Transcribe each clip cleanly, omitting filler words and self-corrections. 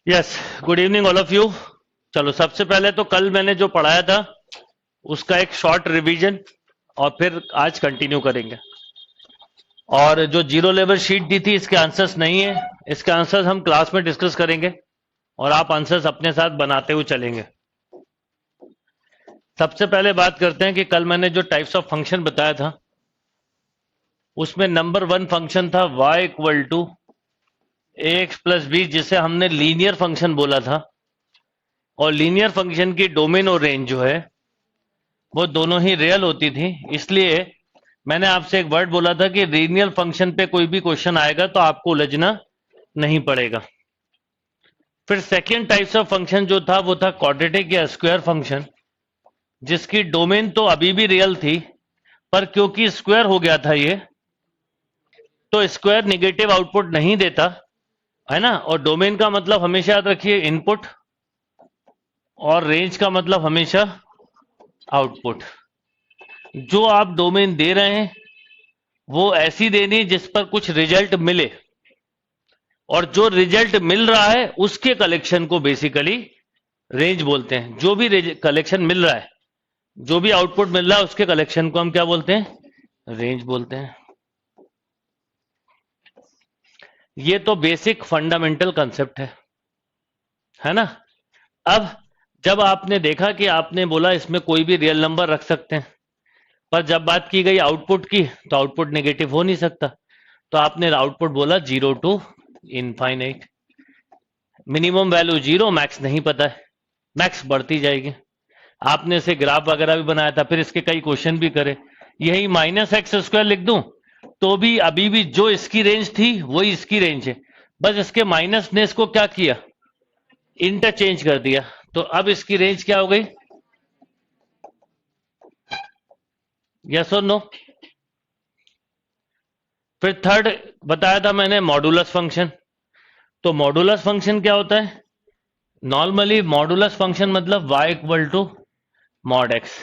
Yes, good evening all of you. चलो, सबसे पहले तो कल मैंने जो पढ़ाया था उसका एक शॉर्ट रिवीजन और फिर आज कंटिन्यू करेंगे। और जो जीरो लेवल शीट दी थी इसके आंसर्स नहीं है, इसके आंसर्स हम क्लास में डिस्कस करेंगे और आप आंसर्स अपने साथ बनाते हुए चलेंगे। सबसे पहले बात करते हैं कि कल मैंने जो टाइप्स ऑफ फंक्शन बताया था उसमें नंबर वन फंक्शन था y equal to ax plus b, जिसे हमने लीनियर फंक्शन बोला था। और लीनियर फंक्शन की डोमेन और रेंज जो है वो दोनों ही रियल होती थी, इसलिए मैंने आपसे एक वर्ड बोला था कि लीनियर फंक्शन पे कोई भी क्वेश्चन आएगा तो आपको उलझना नहीं पड़ेगा। फिर सेकेंड टाइप्स ऑफ फंक्शन जो था वो था क्वाड्रेटिक या स्क्वायर फंक्शन, जिसकी डोमेन तो अभी भी रियल थी, पर क्योंकि स्क्वायर हो गया था ये, तो स्क्वायर निगेटिव आउटपुट नहीं देता है ना। और डोमेन का मतलब हमेशा याद रखिए इनपुट, और रेंज का मतलब हमेशा आउटपुट। जो आप डोमेन दे रहे हैं वो ऐसी देनी जिस पर कुछ रिजल्ट मिले, और जो रिजल्ट मिल रहा है उसके कलेक्शन को बेसिकली रेंज बोलते हैं। जो भी कलेक्शन मिल रहा है, जो भी आउटपुट मिल रहा है उसके कलेक्शन को हम क्या बोलते हैं? रेंज बोलते हैं। ये तो बेसिक फंडामेंटल कंसेप्ट है ना। अब जब आपने देखा कि आपने बोला इसमें कोई भी रियल नंबर रख सकते हैं, पर जब बात की गई आउटपुट की तो आउटपुट नेगेटिव हो नहीं सकता, तो आपने आउटपुट बोला 0 to infinite. Minimum value 0, max नहीं पता है, मैक्स बढ़ती जाएगी। आपने इसे ग्राफ वगैरह भी बनाया था, फिर इसके कई क्वेश्चन भी करे। यही -x² लिख दूं तो भी अभी भी जो इसकी रेंज थी वही इसकी रेंज है, बस इसके माइनस ने इसको क्या किया, इंटरचेंज कर दिया। तो अब इसकी रेंज क्या हो गई? यस और नो? फिर थर्ड बताया था मैंने मॉडुलस फंक्शन। तो मॉडुलस फंक्शन क्या होता है? नॉर्मली मॉडुलस फंक्शन मतलब y equal to mod x।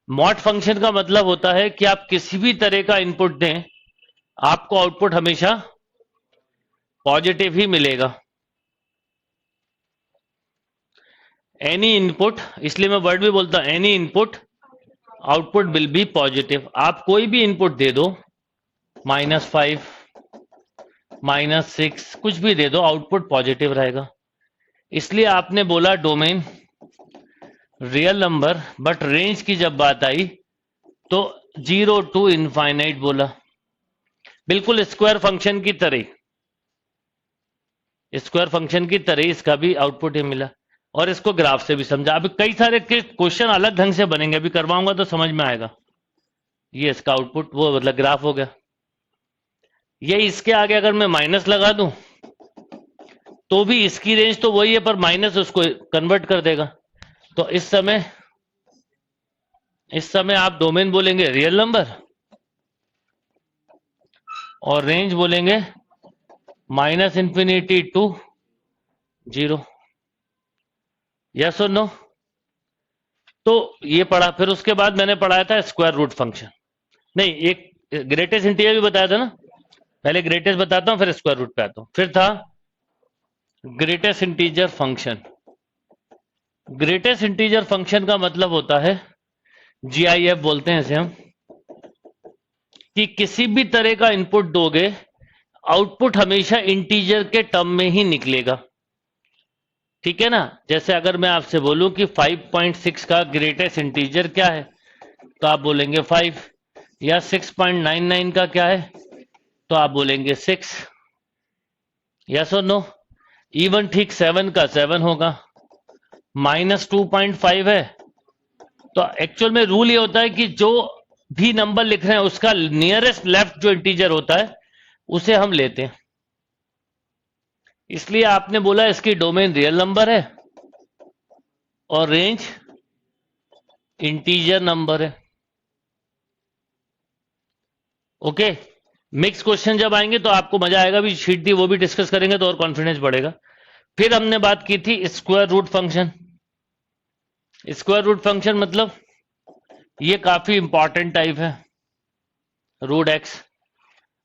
Mod function का मतलब होता है कि आप किसी भी तरह का इनपुट दें, आपको आउटपुट हमेशा पॉजिटिव ही मिलेगा। एनी इनपुट, इसलिए मैं वर्ड भी बोलता हूं any input output will be positive. आप कोई भी इनपुट दे दो, -5, -6, कुछ भी दे दो, आउटपुट पॉजिटिव रहेगा। इसलिए आपने बोला domain real number, but range की जब बात आई तो 0 टू इनफाइनाइट बोला, बिल्कुल स्क्वायर फंक्शन की तरह। स्क्वायर फंक्शन की तरह इसका भी आउटपुट ही मिला, और इसको ग्राफ से भी समझा। अभी कई सारे क्वेश्चन अलग ढंग से बनेंगे, अभी करवाऊंगा तो समझ में आएगा। ये इसका आउटपुट, वो मतलब ग्राफ हो गया। ये इसके आगे अगर मैं माइनस लगा दूं तो भी इसकी रेंज तो वही है, पर माइनस उसको कन्वर्ट कर देगा। तो इस समय आप डोमेन बोलेंगे रियल नंबर और रेंज बोलेंगे -इंफिनिटी टू 0। यस और नो? तो ये पढ़ा। फिर उसके बाद मैंने पढ़ाया था स्क्वायर रूट फंक्शन। नहीं, एक ग्रेटेस्ट इंटीजर भी बताया था ना। पहले ग्रेटेस्ट बताता हूं फिर स्क्वायर रूट पे आता हूं। फिर था greatest integer function. Greatest integer function का मतलब होता है, GIF बोलते हैं इसे हम, कि किसी भी तरह का इनपुट दोगे आउटपुट हमेशा इंटीजर के टर्म में ही निकलेगा। ठीक है ना। जैसे अगर मैं आपसे बोलूं कि 5.6 का ग्रेटेस्ट इंटीजर क्या है, तो आप बोलेंगे 5। या 6.99 का क्या है, तो आप बोलेंगे 6। यस और नो? इवन ठीक 7 का 7 होगा। -2.5 है, तो एक्चुअल में रूल ये होता है कि जो भी नंबर लिख रहे हैं उसका नियरेस्ट लेफ्ट जो इंटीजर होता है उसे हम लेते हैं। इसलिए आपने बोला इसकी डोमेन रियल नंबर है और रेंज इंटीजर नंबर है। ओके, मिक्स क्वेश्चन जब आएंगे तो आपको मजा आएगा, भी शीट दी वो भी डिस्कस करेंगे तो और कॉन्फिडेंस बढ़ेगा। फिर हमने बात की थी square root function. Square root function मतलब ये काफी इंपॉर्टेंट टाइप है, रूट एक्स।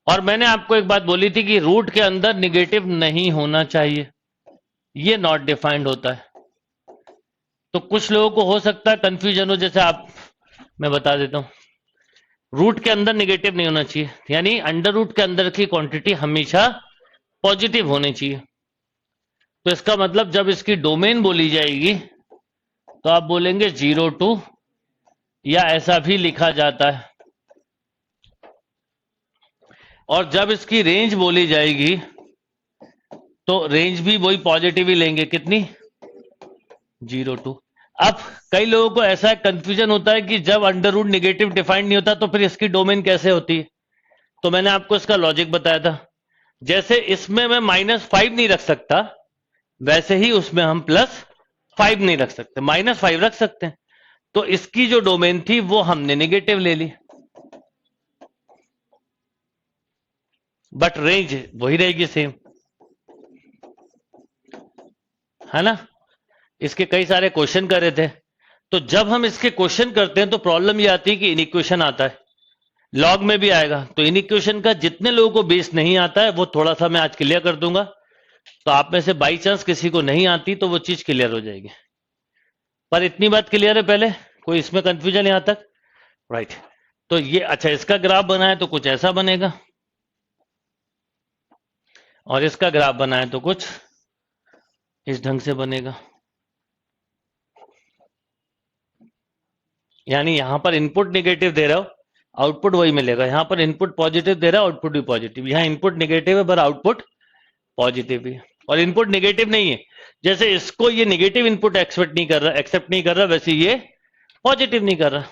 और मैंने आपको एक बात बोली थी कि रूट के अंदर निगेटिव नहीं होना चाहिए। ये नॉट डिफाइंड होता है। तो कुछ लोगों को हो सकता है कंफ्यूजन हो, जैसे आप, मैं बता देता हूं, रूट के अंदर नेगेटिव नहीं होना चाहिए, यानी अंडर रूट के अंदर की क्वांटिटी हमेशा पॉजिटिव होनी चाहिए। तो इसका मतलब जब इसकी डोमेन बोली जाएगी तो आप बोलेंगे 0 टू, या ऐसा भी लिखा जाता है। और जब इसकी रेंज बोली जाएगी तो रेंज भी वही पॉजिटिव ही लेंगे, कितनी, 0 टू। अब कई लोगों को ऐसा कंफ्यूजन होता है कि जब अंडर रूट नेगेटिव डिफाइंड नहीं होता तो फिर इसकी डोमेन कैसे होती है। तो मैंने आपको इसका लॉजिक बताया था, जैसे इसमें मैं -5 नहीं रख सकता, वैसे ही उसमें हम +5 नहीं रख सकते, -5 रख सकते हैं। तो इसकी जो डोमेन थी वो हमने नेगेटिव ले ली, बट रेंज वही रहेगी सेम, है ना। इसके कई सारे क्वेश्चन करे थे। तो जब हम इसके क्वेश्चन करते हैं तो प्रॉब्लम ये आती है कि इनइक्वेशन आता है, लॉग में भी आएगा। तो इनइक्वेशन का जितने लोगों को बेस नहीं आता है वो थोड़ा सा मैं आज क्लियर कर दूंगा। तो आप में से बाई चांस किसी को नहीं आती तो वो चीज क्लियर हो जाएगी। पर इतनी बात क्लियर है पहले, कोई इसमें कंफ्यूजन यहां तक, राइट। तो ये अच्छा, इसका ग्राफ बना है तो कुछ ऐसा बनेगा, और इसका ग्राफ बना है तो कुछ इस ढंग से बनेगा। यानी यहां पर इनपुट नेगेटिव दे रहा हो, आउटपुट वही मिलेगा। यहां पर इनपुट पॉजिटिव दे रहा है, आउटपुट भी पॉजिटिव। यहां इनपुट नेगेटिव है पर आउटपुट पॉजिटिव भी है। और इनपुट नेगेटिव नहीं है, जैसे इसको ये नेगेटिव इनपुट एक्सेप्ट नहीं कर रहा, वैसे ये पॉजिटिव नहीं कर रहा।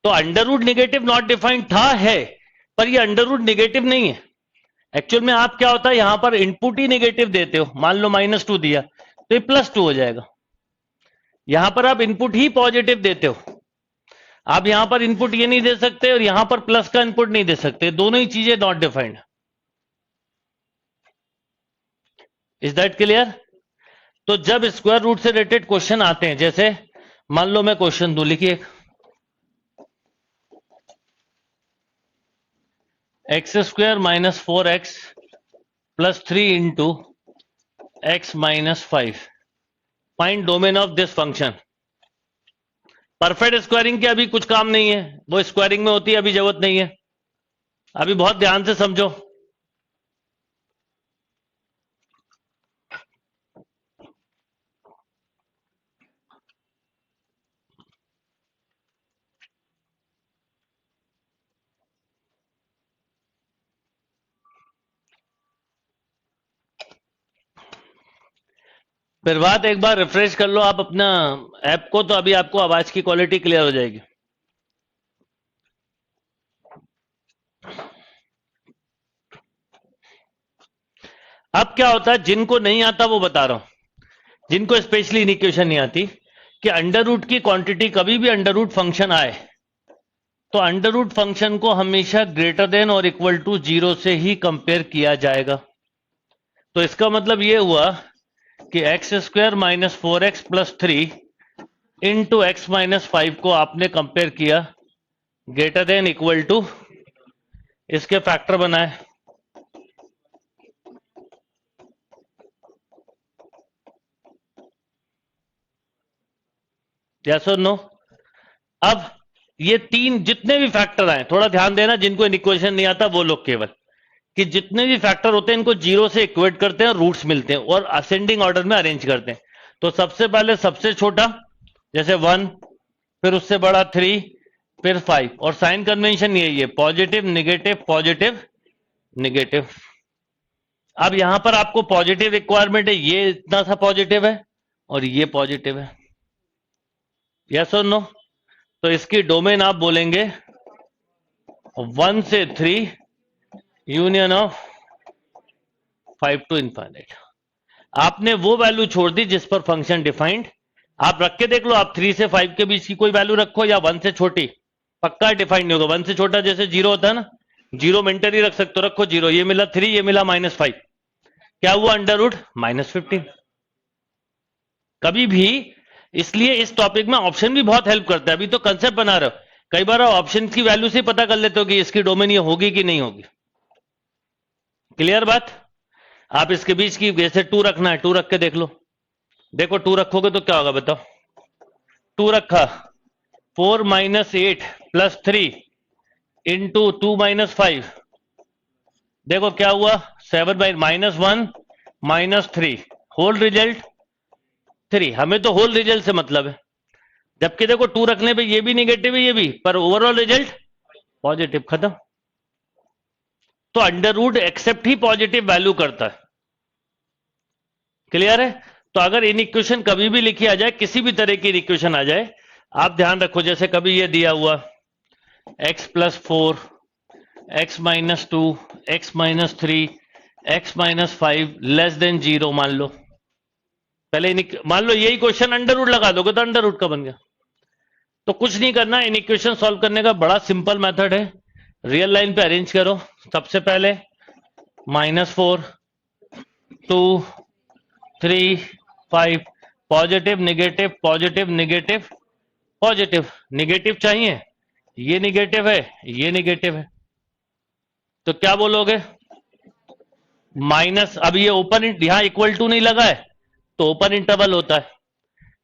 तो under root negative not defined था, है, पर ये अंडर रूट नेगेटिव नहीं है। एक्चुअल में आप क्या होता है, यहां पर इनपुट ही नेगेटिव देते हो, मान लो -2 दिया तो ये +2 हो जाएगा। यहां पर आप इनपुट ही पॉजिटिव देते हो, आप यहां पर इनपुट ये नहीं दे सकते और यहां पर प्लस का इनपुट नहीं दे सकते, दोनों ही चीजें not defined. Is that clear. तो जब स्क्वायर रूट से रिलेटेड क्वेश्चन आते हैं, जैसे मान लो मैं क्वेश्चन दूं, लिखिए x² - 4x + 3 into x - 5, find domain of this function. Perfect squaring की अभी कुछ काम नहीं है, वो स्क्वायरिंग में होती है, अभी जरूरत नहीं है। अभी बहुत ध्यान से समझो। फिर बात एक बार रिफ्रेश कर लो आप अपना ऐप को, तो अभी आपको आवाज की क्वालिटी क्लियर हो जाएगी। अब क्या होता है, जिनको नहीं आता वो बता रहा हूं, जिनको स्पेशली इक्वेशन नहीं आती, कि अंडर रूट की क्वांटिटी कभी भी अंडर रूट फंक्शन आए तो अंडर रूट फंक्शन को हमेशा ग्रेटर देन और इक्वल टू 0 से ही कंपेयर किया जाएगा। तो इसका मतलब ये हुआ कि x² - 4x + 3 इंटू x - 5 को आपने कंपेयर किया ग्रेटर देन इक्वल टू, इसके फैक्टर बनाए, यस और नो। अब ये तीन जितने भी फैक्टर आए, थोड़ा ध्यान देना, जिनको इक्वेशन नहीं आता वो लोग केवल, कि जितने भी फैक्टर होते हैं इनको 0 से इक्वेट करते हैं, रूट्स मिलते हैं और असेंडिंग ऑर्डर में अरेंज करते हैं। तो सबसे पहले सबसे छोटा, जैसे 1, फिर उससे बड़ा 3, फिर 5, और साइन कन्वेंशन यही है, पॉजिटिव नेगेटिव पॉजिटिव नेगेटिव। अब यहां पर आपको पॉजिटिव रिक्वायरमेंट है, ये इतना सा पॉजिटिव है और ये पॉजिटिव है, यस और नो। तो इसकी डोमेन आप बोलेंगे 1 से 3 यूनियन ऑफ 5 टू इनफाइनाइट। आपने वो वैल्यू छोड़ दी जिस पर फंक्शन डिफाइंड, आप रख के देख लो, आप 3 से 5 के बीच की कोई वैल्यू रखो या 1 से छोटी, पक्का डिफाइंड नहीं होगा। 1 से छोटा जैसे 0 होता है ना, 0 मेंटली रख सकते हो, रखो 0, ये मिला 3, ये मिला -5, क्या हुआ, अंडर रूट -15। कभी भी, इसलिए इस टॉपिक में ऑप्शन भी बहुत हेल्प करता है। अभी तो कंसेप्ट बना रहे हो, कई बार ऑप्शन की वैल्यू से पता कर लेते हो कि इसकी डोमेन ये होगी कि नहीं होगी। क्लियर बात। आप इसके बीच की जैसे 2 रखना है, 2 रख के देख लो। देखो 2 रखोगे तो क्या होगा बताओ। 2 रखा, 4 - 8 + 3 इंटू 2 - 5, देखो क्या हुआ, 7 बाई -1 -3, होल रिजल्ट 3। हमें तो होल रिजल्ट से मतलब है, जबकि देखो 2 रखने पे ये भी निगेटिव है ये भी, पर ओवरऑल रिजल्ट पॉजिटिव, खत्म। तो अंडर रूट एक्सेप्ट ही पॉजिटिव वैल्यू करता है। क्लियर है? तो अगर इन इक्वेशन कभी भी लिखी आ जाए, किसी भी तरह की इक्वेशन आ जाए, आप ध्यान रखो, जैसे कभी ये दिया हुआ x + 4 x - 2 x - 3 x - 5 < 0 मान लो। पहले मान लो यही क्वेश्चन अंडर रूट लगा दोगे तो अंडर रूट का बन गया। तो कुछ नहीं करना, इन इक्वेशन सॉल्व करने का बड़ा सिंपल मेथड है। रियल लाइन पे अरेंज करो। सबसे पहले -4 2 3 5, positive negative positive negative positive. Negative चाहिए, ये नेगेटिव है ये नेगेटिव है, तो क्या बोलोगे माइनस। अब ये ओपन, यहां इक्वल टू नहीं लगा है तो ओपन इंटरवल होता है,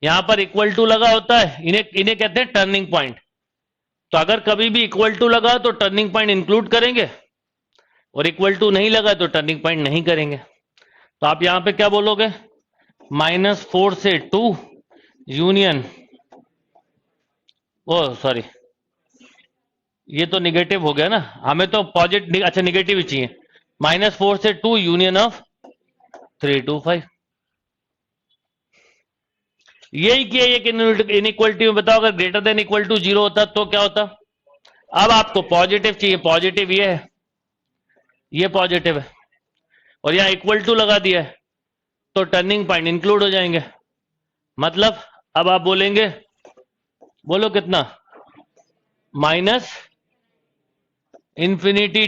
यहां पर इक्वल टू लगा होता है, इन्हें इन्हें कहते हैं टर्निंग पॉइंट। तो अगर कभी भी इक्वल टू लगा तो टर्निंग पॉइंट इंक्लूड करेंगे, और इक्वल टू नहीं लगा तो टर्निंग पॉइंट नहीं करेंगे। तो आप यहां पे क्या बोलोगे, -4 से 2 यूनियन, ओ सॉरी ये तो निगेटिव हो गया ना, हमें तो पॉजिटिव, अच्छा निगेटिव ही चाहिए। -4 से 2 यूनियन ऑफ 3 to 5। यही किया एक इनइक्वलिटी में। बताओ अगर ग्रेटर देन इक्वल टू 0 होता तो क्या होता। अब आपको पॉजिटिव चाहिए, पॉजिटिव ये है, ये पॉजिटिव है, और यहां इक्वल टू लगा दिया है तो टर्निंग पॉइंट इंक्लूड हो जाएंगे। मतलब अब आप बोलेंगे, बोलो कितना, -∞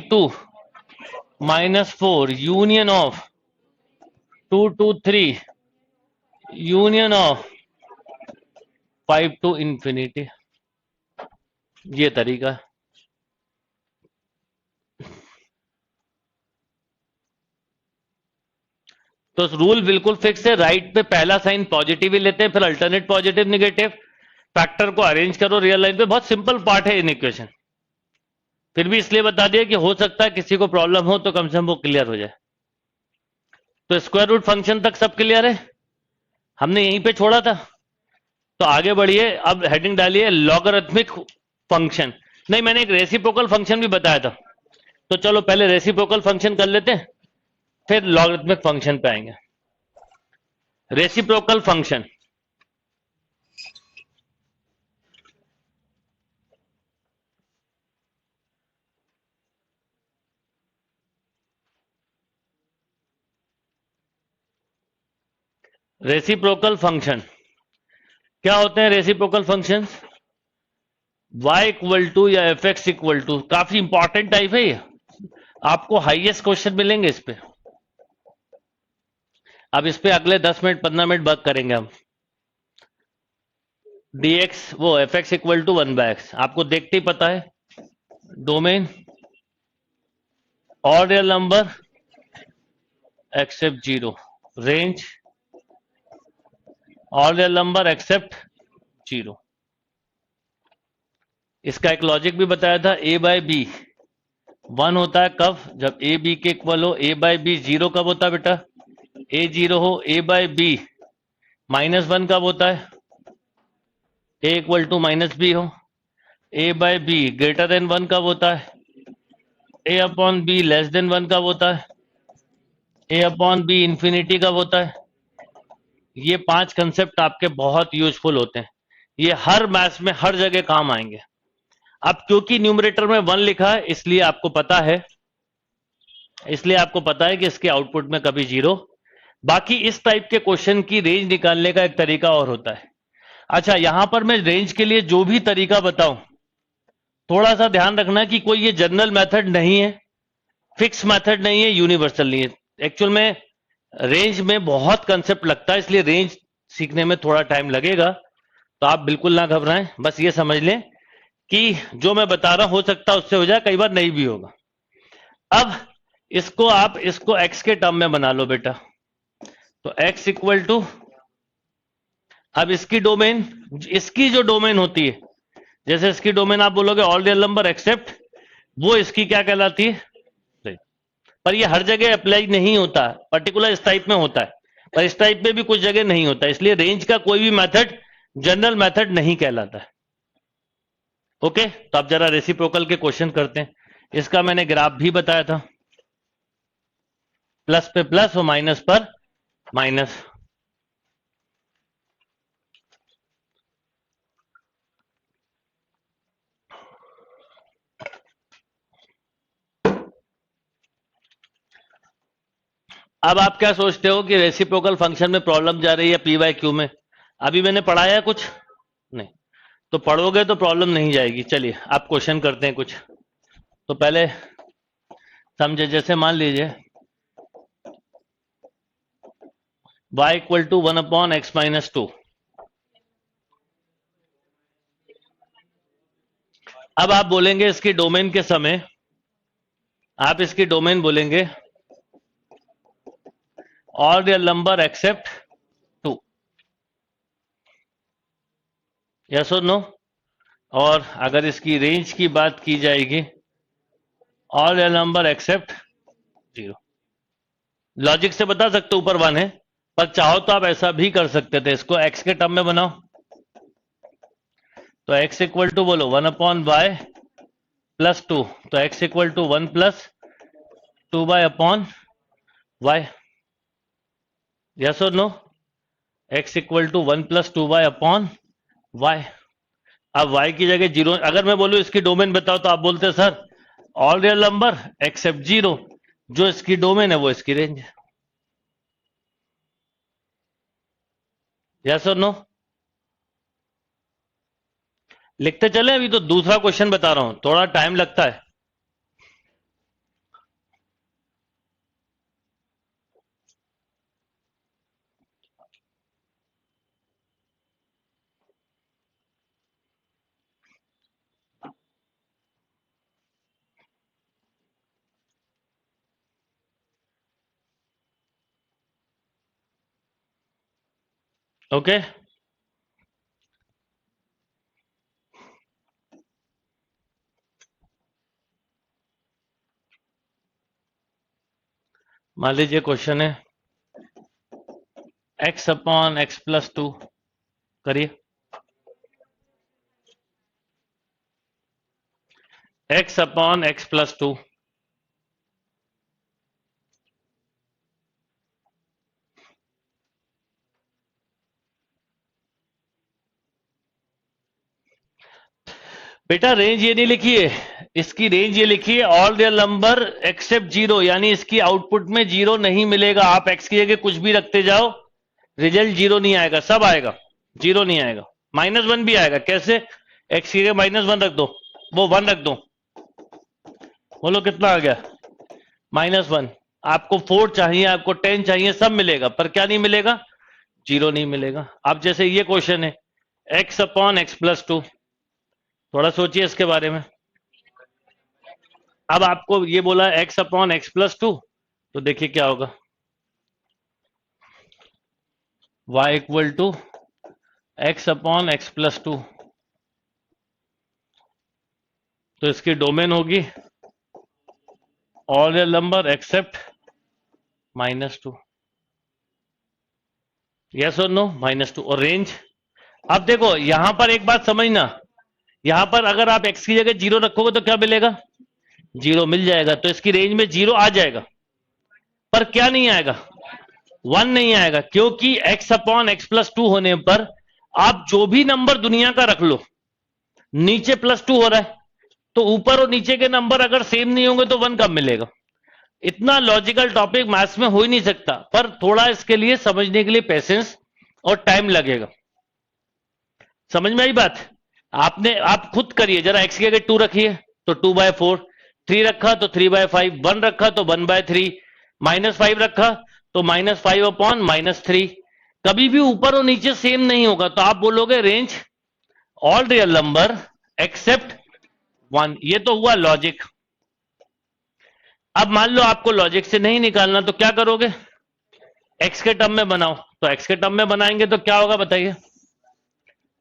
to -4 union of 2 to 3 union of 5 to ∞। ये तरीका है। तो रूल बिल्कुल फिक्स है, राइट पे पहला साइन पॉजिटिव ही लेते हैं, फिर अल्टरनेट पॉजिटिव नेगेटिव, फैक्टर को अरेंज करो रियल लाइन पे। बहुत सिंपल पार्ट है इन इक्वेशन, फिर भी इसलिए बता दिया कि हो सकता है किसी को प्रॉब्लम हो तो कम से कम वो क्लियर हो जाए। तो स्क्वायर रूट फंक्शन तक सब क्लियर है, हमने यहीं पे छोड़ा था। तो आगे बढ़िए, अब हेडिंग डालिए लॉगरिथमिक फंक्शन। नहीं, मैंने एक रेसिप्रोकल फंक्शन भी बताया था, तो चलो पहले रेसिप्रोकल फंक्शन कर लेते हैं, फिर लॉगरिथमिक फंक्शन पे आएंगे। रेसिप्रोकल फंक्शन, रेसिप्रोकल फंक्शन क्या होते हैं reciprocal functions, y equal to या fx इक्वल टू, काफी इंपॉर्टेंट टाइप है ये, आपको हाईएस्ट क्वेश्चन मिलेंगे इस पे। अब इस पे अगले 10 मिनट 15 मिनट वर्क करेंगे हम। dx वो fx इक्वल टू 1/x, आपको देखते ही पता है, domain odd real number accept 0, range odd real number accept 0। इसका एक लॉजिक भी बताया था, a/b 1 होता है कब, जब a b के इक्वल हो। a/b 0 कब होता है बेटा, a 0 हो। a/b -1 कब होता है, a इक्वल टू -b हो। a/b ग्रेटर देन 1 कब होता है, a/b लेस देन 1 कब होता है, a/b इंफिनिटी कब होता है। ये 5 कंसेप्ट आपके बहुत यूजफुल होते हैं, ये हर मैथ्स में हर जगह काम आएंगे। अब क्योंकि न्यूमरेटर में 1 लिखा है इसलिए आपको पता है, कि इसके आउटपुट में कभी 0। बाकी इस टाइप के क्वेश्चन की रेंज निकालने का एक तरीका और होता है। अच्छा, यहां पर मैं रेंज के लिए जो भी तरीका बताऊं, थोड़ा सा ध्यान रखना कि कोई ये जनरल मेथड नहीं है, फिक्स मेथड नहीं है, यूनिवर्सल नहीं है। एक्चुअल में रेंज में बहुत कंसेप्ट लगता है, इसलिए रेंज सीखने में थोड़ा टाइम लगेगा। तो आप बिल्कुल ना घबराएं, बस ये समझ लें कि जो मैं बता रहा हूं हो सकता है उससे हो जाए, कई बार नहीं भी होगा। अब इसको आप इसको x के टर्म में बना लो बेटा। तो x इक्वल टू, अब इसकी डोमेन, इसकी जो डोमेन होती है, जैसे इसकी डोमेन आप बोलोगे ऑल रियल नंबर एक्सेप्ट, वो इसकी क्या कहलाती है? पर ये हर जगह अप्लाई नहीं होता, पर्टिकुलर इस टाइप में होता है, पर इस टाइप में भी कुछ जगह नहीं होता, इसलिए रेंज का कोई भी मेथड जनरल मेथड नहीं कहलाता है। ओके, तो आप जरा रेसिप्रोकल के क्वेश्चन करते हैं। इसका मैंने ग्राफ भी बताया था, प्लस पे प्लस और माइनस पर माइनस। अब आप क्या सोचते हो कि रेसिप्रोकल फंक्शन में प्रॉब्लम जा रही है पी वाई क्यू में? अभी मैंने पढ़ाया है कुछ नहीं, तो पढ़ोगे तो प्रॉब्लम नहीं जाएगी। चलिए आप क्वेश्चन करते हैं कुछ। तो पहले समझे, जैसे मान लीजिए y इक्वल टू 1/x-2। अब आप बोलेंगे इसकी डोमेन के समय, आप इसकी डोमेन बोलेंगे all real number accept 2, yes और नो? और अगर इसकी रेंज की बात की जाएगी, all real number accept 0। Logic से बता सकते ऊपर 1 है, पर चाहो तो आप ऐसा भी कर सकते थे, इसको x के टर्म में बनाओ। तो x इक्वल टू बोलो 1/y+2, तो x equal to 1+2y/y, yes और no? x equal to 1+2y/y। अब y की जगह 0, अगर मैं बोलूं इसकी डोमेन बताओ, तो आप बोलते sir all real number accept 0, जो इसकी डोमेन है वो इसकी रेंज है, यस और नो? लिखते चले, अभी तो दूसरा क्वेश्चन बता रहा हूं, थोड़ा टाइम लगता है। ओके, मान लीजिए क्वेश्चन है x/x+2, करिए। x/x+2, बेटा रेंज ये नहीं लिखी है, इसकी रेंज ये लिखी है ऑल रियल नंबर एक्सेप्ट 0, यानी इसकी आउटपुट में 0 नहीं मिलेगा। आप x की जगह कुछ भी रखते जाओ, रिजल्ट 0 नहीं आएगा, सब आएगा, 0 नहीं आएगा। -1 भी आएगा, कैसे? x की जगह -1 रख दो, वो 1 रख दो, बोलो कितना आ गया? -1। आपको 4 चाहिए, आपको 10 चाहिए, सब मिलेगा, पर क्या नहीं मिलेगा? 0 नहीं मिलेगा। अब जैसे ये क्वेश्चन है x/x+2, थोड़ा सोचिए इसके बारे में। अब आपको ये बोला x/x+2, तो देखिए क्या होगा, y इक्वल टू x/x+2, तो इसकी डोमेन होगी all real number accept -2, yes और नो? -2। और रेंज, अब देखो यहां पर एक बात समझना, यहां पर अगर आप x की जगह 0 रखोगे तो क्या मिलेगा? 0 मिल जाएगा, तो इसकी रेंज में 0 आ जाएगा, पर क्या नहीं आएगा? 1 नहीं आएगा, क्योंकि x/x+2 होने पर आप जो भी नंबर दुनिया का रख लो, नीचे +2 हो रहा है, तो ऊपर और नीचे के नंबर अगर सेम नहीं होंगे तो 1 कब मिलेगा? इतना लॉजिकल टॉपिक मैथ्स में हो ही नहीं सकता, पर थोड़ा इसके लिए समझने के लिए पेशेंस और टाइम लगेगा। समझ में आई बात? आप खुद करिए जरा, x की जगह 2 रखिए तो 2/4, 3 रखा तो 3/5, 1 रखा तो 1/3, -5 रखा तो -5/-3। कभी भी ऊपर और नीचे सेम नहीं होगा, तो आप बोलोगे range all real number accept 1। ये तो हुआ लॉजिक। अब मान लो आपको लॉजिक से नहीं निकालना तो क्या करोगे, एक्स के टर्म में बनाओ। तो एक्स के टर्म में बनाएंगे तो क्या होगा बताइए,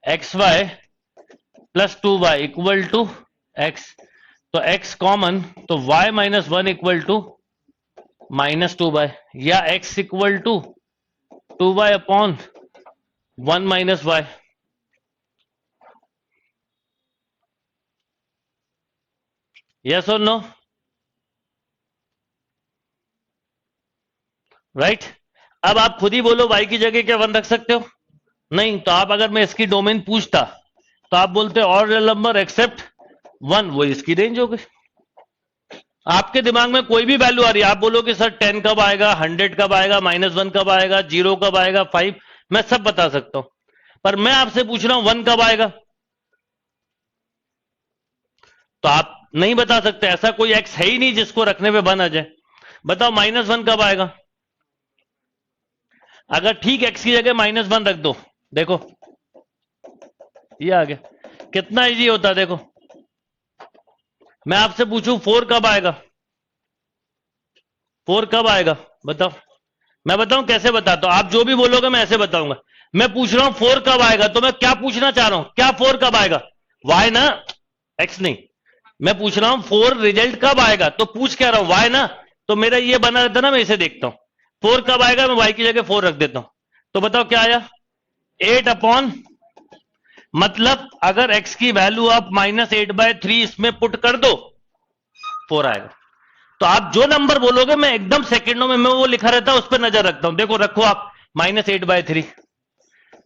x y plus 2y equal to x. तो x कॉमन, तो y minus 1 equal to minus 2y, या x equal to 2y upon 1 minus y। Yes और नो, राइट। अब आप खुद ही बोलो y की जगह क्या 1 रख सकते हो, नहीं। तो आप अगर मैं इसकी डोमेन पूछता तो आप बोलते ऑल रियल नंबर एक्सेप्ट 1, वो इसकी रेंज हो गई। आपके दिमाग में कोई भी वैल्यू आ रही है, आप बोलो कि सर 10 कब आएगा, 100 कब आएगा, -1 कब आएगा, 0 कब आएगा, 5, मैं सब बता सकता हूं। पर मैं आपसे पूछ रहा हूं 1 कब आएगा, तो आप नहीं बता सकते। ऐसा कोई एक्स है ही नहीं जिसको रखने पे 1 आ जाए। बताओ -1 कब आएगा। अगर ठीक एक्स की जगह -1 रख दो, देखो ये आ गया। कितना इजी होता है देखो। मैं आपसे पूछूं 4 कब आएगा, 4 कब आएगा बताओ। मैं बताऊं कैसे बताता हूं, आप जो भी बोलोगे मैं ऐसे बताऊंगा। मैं पूछ रहा हूं 4 कब आएगा, तो मैं क्या पूछना चाह रहा हूं, क्या 4 कब आएगा, वाई ना, एक्स नहीं। मैं पूछ रहा हूं 4 रिजल्ट कब आएगा, तो पूछ क्या रहा हूं, वाई ना। तो मेरा ये बना रहता ना, मैं इसे देखता हूं 4 कब आएगा, मैं वाई की जगह 4 रख देता हूं। तो बताओ क्या आया, 8 अपॉन, मतलब अगर x की वैल्यू आप -8/3 इसमें पुट कर दो 4 आएगा। तो आप जो नंबर बोलोगे मैं एकदम सेकंडों में, मैं वो लिखा रहता है उस पर नजर रखता हूं। देखो रखो आप -8/3,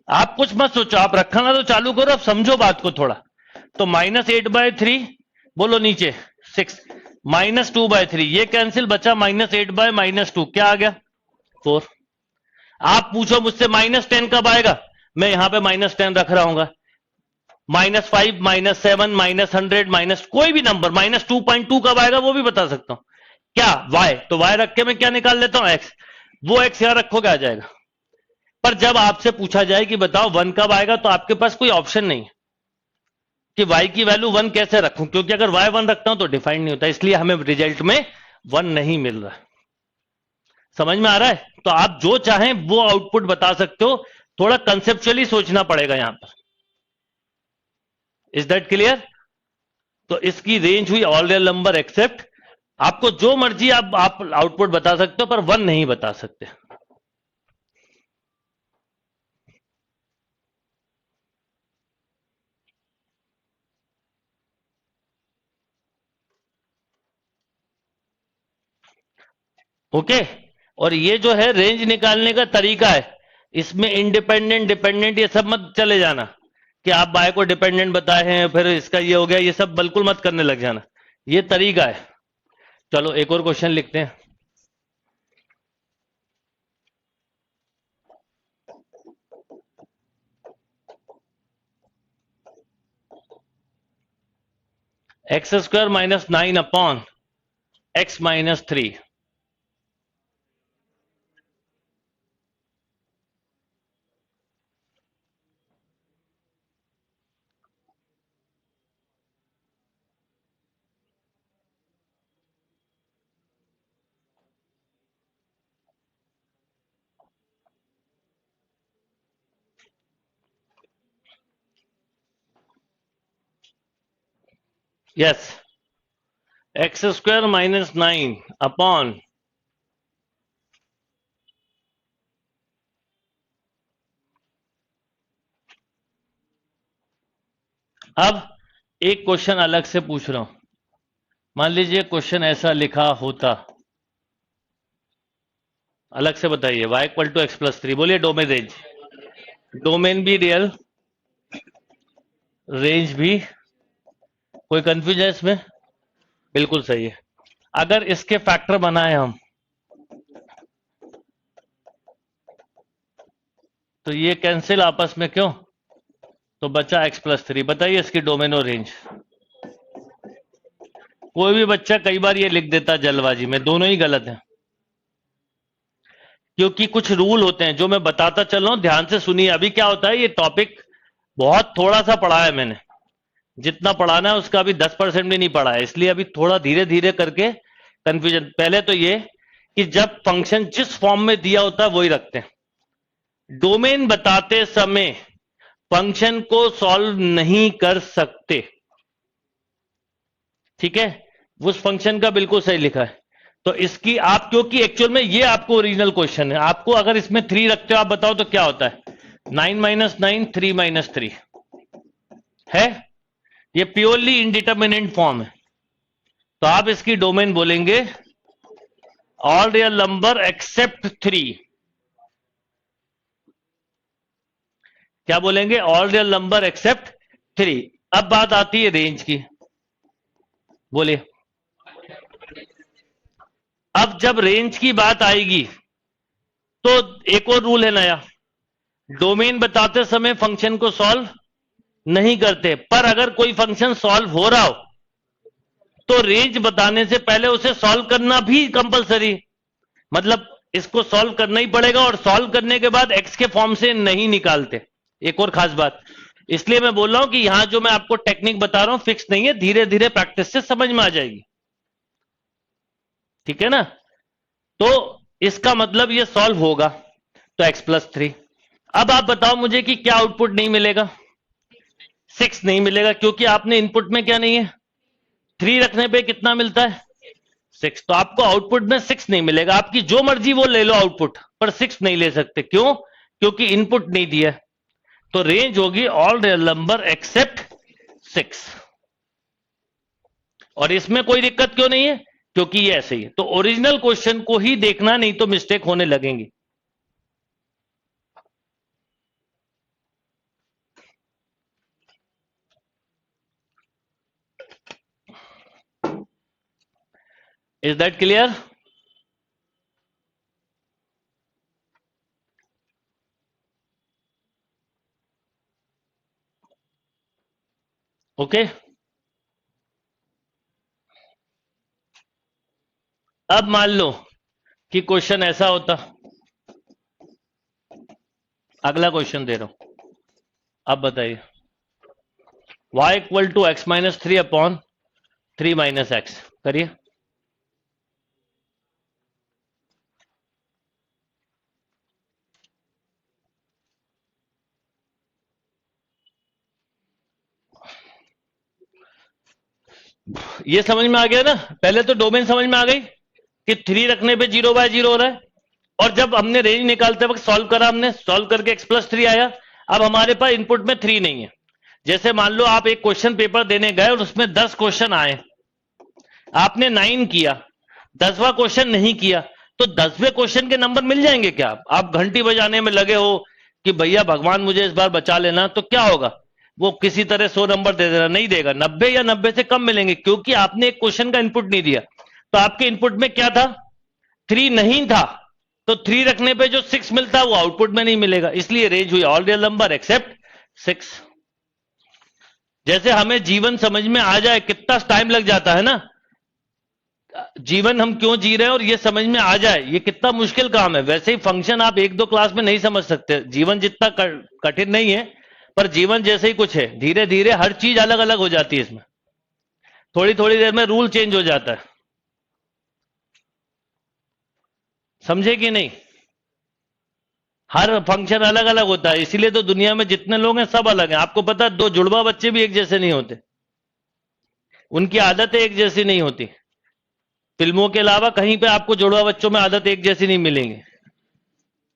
आप कुछ मत सोचो, आप रखना तो चालू करो, आप समझो बात को थोड़ा। तो -8/3 बोलो नीचे 6, -2/3 ये कैंसिल, बचा -8/-2, क्या आ गया 4। आप पूछो मुझसे -10 कब आएगा, मैं यहां पे -10 रख रहा हूं, -5, -7, -100, माइनस कोई भी नंबर, -2.2 कब आएगा वो भी बता सकता हूं। क्या y, तो y रख के मैं क्या निकाल लेता हूं x, वो x यहां रखोगे आ जाएगा। पर जब आपसे पूछा जाए कि बताओ 1 कब आएगा, तो आपके पास कोई ऑप्शन नहीं है कि y की वैल्यू 1 कैसे रखूं, क्योंकि अगर y 1 रखता हूं तो डिफाइंड नहीं होता, इसलिए हमें रिजल्ट में 1 नहीं मिल रहा। समझ में आ रहा है। तो आप जो चाहें वो आउटपुट बता सकते हो, थोड़ा कंसेप्चुअली सोचना पड़ेगा यहां पर। Is that clear. तो इसकी रेंज हुई ऑल रियल नंबर एक्सेप्ट, आपको जो मर्जी आप आउटपुट बता सकते हो, पर 1 नहीं बता सकते। ओके। और ये जो है रेंज निकालने का तरीका है, इसमें इंडिपेंडेंट डिपेंडेंट ये सब मत चले जाना कि आप बाय को डिपेंडेंट बताए हैं फिर इसका ये हो गया, ये सब बिल्कुल मत करने लग जाना, ये तरीका है। चलो एक और क्वेश्चन लिखते हैं। x² -9 upon x -3। Yes, x² -9 upon, अब एक क्वेश्चन अलग से पूछ रहा हूं। मान लीजिए क्वेश्चन ऐसा लिखा होता, अलग से बताइए, y इक्वल टू x+3, बोलिए डोमेन रेंज, डोमेन भी रियल, रेंज भी, कोई कंफ्यूजन है इसमें, बिल्कुल सही है। अगर इसके फैक्टर बनाए हम तो ये कैंसिल आपस में, क्यों, तो बचा x+3। बताइए इसकी डोमेन और रेंज। कोई भी बच्चा कई बार ये लिख देता जल्दबाजी में, दोनों ही गलत है, क्योंकि कुछ रूल होते हैं जो मैं बताता चल रहा हूं, ध्यान से सुनिए। अभी क्या होता है, ये टॉपिक बहुत थोड़ा सा पढ़ा है मैंने, जितना पढ़ाना है उसका अभी 10% भी नहीं पढ़ा है, इसलिए अभी थोड़ा धीरे धीरे करके कंफ्यूजन पहले तो ये कि जब फंक्शन जिस फॉर्म में दिया होता है वही रखते हैं। डोमेन बताते समय फंक्शन को सॉल्व नहीं कर सकते, ठीक है, उस फंक्शन का बिल्कुल सही लिखा है। तो इसकी आप, क्योंकि एक्चुअल में ये आपको ओरिजिनल क्वेश्चन है, आपको अगर इसमें 3 रखते हो आप बताओ तो क्या होता है, 9 - 9 3 - 3 है, ये प्योरली इंडिटरमिनेट फॉर्म है। तो आप इसकी डोमेन बोलेंगे ऑल रियल नंबर एक्सेप्ट 3। क्या बोलेंगे, ऑल रियल नंबर एक्सेप्ट 3। अब बात आती है रेंज की, बोलिए। अब जब रेंज की बात आएगी तो एक और रूल है नया, डोमेन बताते समय फंक्शन को सॉल्व नहीं करते, पर अगर कोई फंक्शन सॉल्व हो रहा हो तो रेंज बताने से पहले उसे सॉल्व करना भी कंपलसरी, मतलब इसको सॉल्व करना ही पड़ेगा, और सॉल्व करने के बाद एक्स के फॉर्म से नहीं निकालते। एक और खास बात, इसलिए मैं बोल रहा हूं कि यहां जो मैं आपको टेक्निक बता रहा हूं फिक्स नहीं है, धीरे धीरे प्रैक्टिस से समझ में आ जाएगी, ठीक है ना। तो इसका मतलब ये सॉल्व होगा, तो x+3। अब आप बताओ मुझे कि क्या आउटपुट नहीं मिलेगा, 6 नहीं मिलेगा, क्योंकि आपने इनपुट में क्या नहीं है, 3 रखने पे कितना मिलता है, 6। तो आपको आउटपुट में 6 नहीं मिलेगा, आपकी जो मर्जी वो ले लो आउटपुट, पर 6 नहीं ले सकते। क्यों, क्योंकि इनपुट नहीं दिया। तो रेंज होगी ऑल रियल नंबर एक्सेप्ट 6। और इसमें कोई दिक्कत क्यों नहीं है, क्योंकि ये ऐसे ही है। तो ओरिजिनल क्वेश्चन को ही देखना, नहीं तो मिस्टेक होने लगेंगी। Is that clear? ओके। अब मान लो कि क्वेश्चन ऐसा होता, अगला क्वेश्चन दे रहा हूं, अब बताइए, y = x-3 अपॉन 3 - x, करिए। ये समझ में आ गया ना, पहले तो डोमेन समझ में आ गई कि 3 रखने पे 0/0 हो रहा है, और जब हमने रेंज निकालते वक्त सॉल्व करा, हमने सॉल्व करके x+3 आया। अब हमारे पास इनपुट में 3 नहीं है। जैसे मान लो आप एक क्वेश्चन पेपर देने गए और उसमें 10 क्वेश्चन आए, आपने 9 किया, 10वां क्वेश्चन नहीं किया, तो 10वें क्वेश्चन के नंबर मिल जाएंगे क्या? आप घंटी बजाने में लगे हो कि भैया भगवान मुझे इस बार बचा लेना, तो क्या होगा, वो किसी तरह 100 नंबर दे देना, नहीं देगा, 90 या 90 से कम मिलेंगे, क्योंकि आपने एक क्वेश्चन का इनपुट नहीं दिया। तो आपके इनपुट में क्या था, 3 नहीं था, तो 3 रखने पे जो 6 मिलता है वो आउटपुट में नहीं मिलेगा, इसलिए रेंज हुई ऑल रियल नंबर एक्सेप्ट 6। जैसे हमें जीवन समझ में आ जाए कितना टाइम लग जाता है ना, जीवन हम क्यों जी रहे हैं और ये समझ में आ जाए, ये कितना मुश्किल काम है। वैसे ही फंक्शन आप 1-2 क्लास में नहीं समझ सकते, जीवन जितना कठिन नहीं है, पर जीवन जैसे ही कुछ है, धीरे धीरे हर चीज अलग अलग हो जाती है, इसमें थोड़ी थोड़ी देर में रूल चेंज हो जाता है, समझे कि नहीं। हर फंक्शन अलग अलग होता है, इसीलिए तो दुनिया में जितने लोग हैं सब अलग हैं। आपको पता है 2 जुड़वा बच्चे भी एक जैसे नहीं होते, उनकी आदतें एक जैसी नहीं होती। फिल्मों के अलावा कहीं पे आपको जुड़वा बच्चों में आदत एक जैसी नहीं मिलेंगी,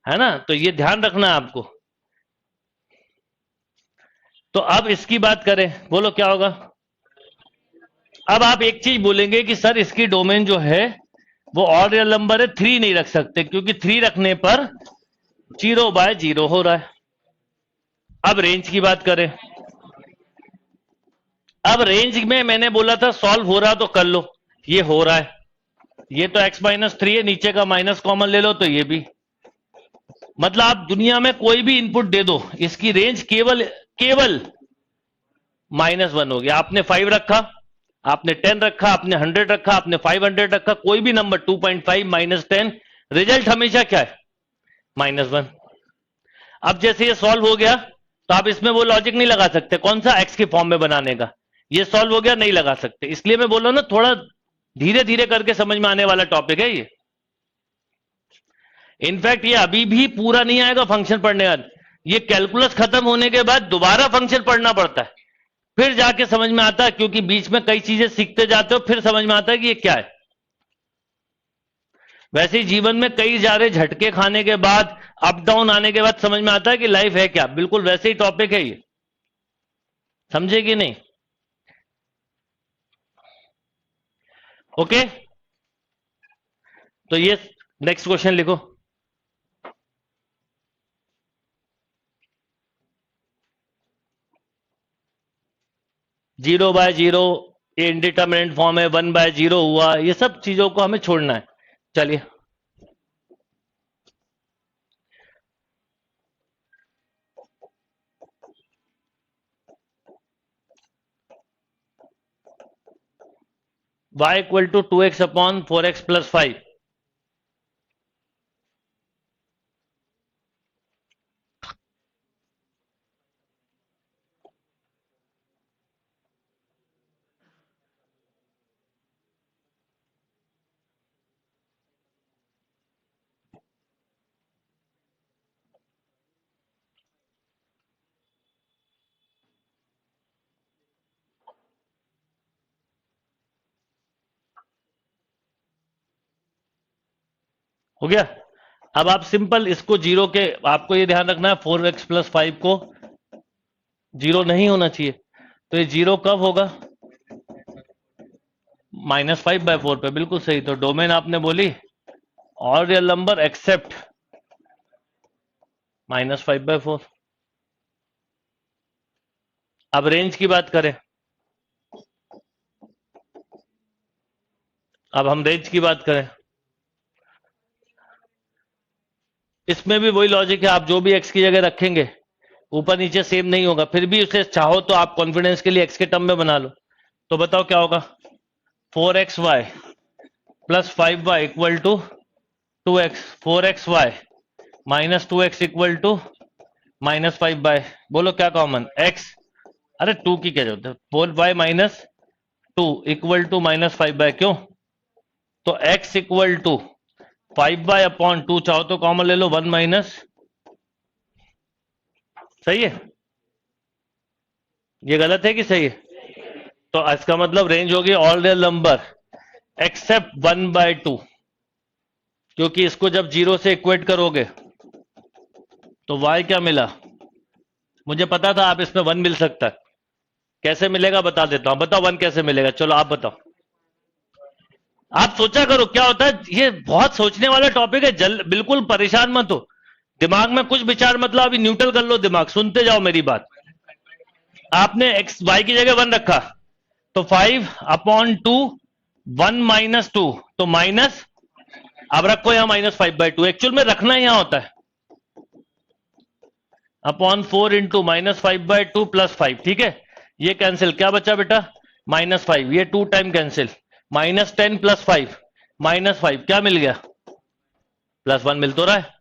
है ना, तो ये ध्यान रखना है आपको। तो अब इसकी बात करें, बोलो क्या होगा। अब आप एक चीज बोलेंगे कि सर इसकी डोमेन जो है वो ऑल रियल नंबर है, 3 नहीं रख सकते, क्योंकि 3 रखने पर 0/0 हो रहा है। अब रेंज की बात करें, अब रेंज में मैंने बोला था सॉल्व हो रहा तो कर लो, ये हो रहा है, ये तो x-3 है, नीचे का माइनस कॉमन ले लो तो ये भी, मतलब आप दुनिया में कोई भी इनपुट दे दो, इसकी रेंज केवल केवल -1 होगी। आपने 5 रखा, आपने 10 रखा, आपने 100 रखा, आपने 500 रखा, कोई भी नंबर 2.5 - 10, रिजल्ट हमेशा क्या है, -1। अब जैसे ये सॉल्व हो गया तो आप इसमें वो लॉजिक नहीं लगा सकते, कौन सा, एक्स के फॉर्म में बनाने का, ये सॉल्व हो गया, नहीं लगा सकते। इसलिए मैं बोल रहा हूं ना, थोड़ा धीरे धीरे करके समझ में आने वाला टॉपिक है ये। इनफैक्ट ये अभी भी पूरा नहीं आएगा फंक्शन पढ़ने का, ये कैलकुलस खत्म होने के बाद दोबारा फंक्शन पढ़ना पड़ता है, फिर जाके समझ में आता है, क्योंकि बीच में कई चीजें सीखते जाते हो, फिर समझ में आता है कि ये क्या है। वैसे ही जीवन में कई सारे झटके खाने के बाद, अप डाउन आने के बाद समझ में आता है कि लाइफ है क्या। बिल्कुल वैसे ही टॉपिक है ये, समझे कि नहीं? ओके, तो ये नेक्स्ट क्वेश्चन लिखो। जीरो बाय जीरो ये इनडिटर्मिनेट फॉर्म है, 1/0 हुआ, ये सब चीजों को हमें छोड़ना है। चलिए, y equal to 2x upon 4x plus 5। हो गया। अब आप सिंपल इसको जीरो के, आपको ये ध्यान रखना है 4x प्लस 5 को जीरो नहीं होना चाहिए, तो ये जीरो कब होगा? -5/4 पे, बिल्कुल सही। तो डोमेन आपने बोली ऑल रियल नंबर एक्सेप्ट -5/4। अब रेंज की बात करें, अब हम रेंज की बात करें, इसमें भी वही लॉजिक है, आप जो भी x की जगह रखेंगे ऊपर नीचे सेम नहीं होगा, फिर भी उसे चाहो तो आप कॉन्फिडेंस के लिए x के टर्म में बना लो। तो बताओ क्या होगा? 4xy plus 5y equal to 2x, 4xy minus 2x equal to -5y। बोलो क्या कॉमन? x। अरे 2 की क्या जरूरत है, 4y minus 2 equal to -5y। क्यों? तो x equal to 5y upon 2, चाहो तो कॉमन ले लो, 1 माइनस। सही है? ये गलत है कि सही है? तो इसका मतलब रेंज होगी ऑल रियल नंबर एक्सेप्ट 1/2, क्योंकि इसको जब जीरो से इक्वेट करोगे तो y क्या मिला? मुझे पता था आप इसमें 1 मिल सकता है, कैसे मिलेगा बता देता हूं। बताओ 1 कैसे मिलेगा, चलो आप बताओ। आप सोचा करो क्या होता है, ये बहुत सोचने वाला टॉपिक है, बिल्कुल परेशान मत हो, दिमाग में कुछ विचार मतलब अभी न्यूट्रल कर लो दिमाग, सुनते जाओ मेरी बात। आपने एक्स वाई की जगह 1 रखा, तो 5/2, 1 माइनस 2, तो माइनस, अब रखो यहां -5/2, एक्चुअल में रखना यहां होता है अपॉन 4 इंटू -5/2 प्लस 5। ठीक है, ये कैंसिल, क्या बचा बेटा? -5, ये 2 टाइम कैंसिल, -10 प्लस 5, -5, क्या मिल गया? +1 मिल तो रहा है,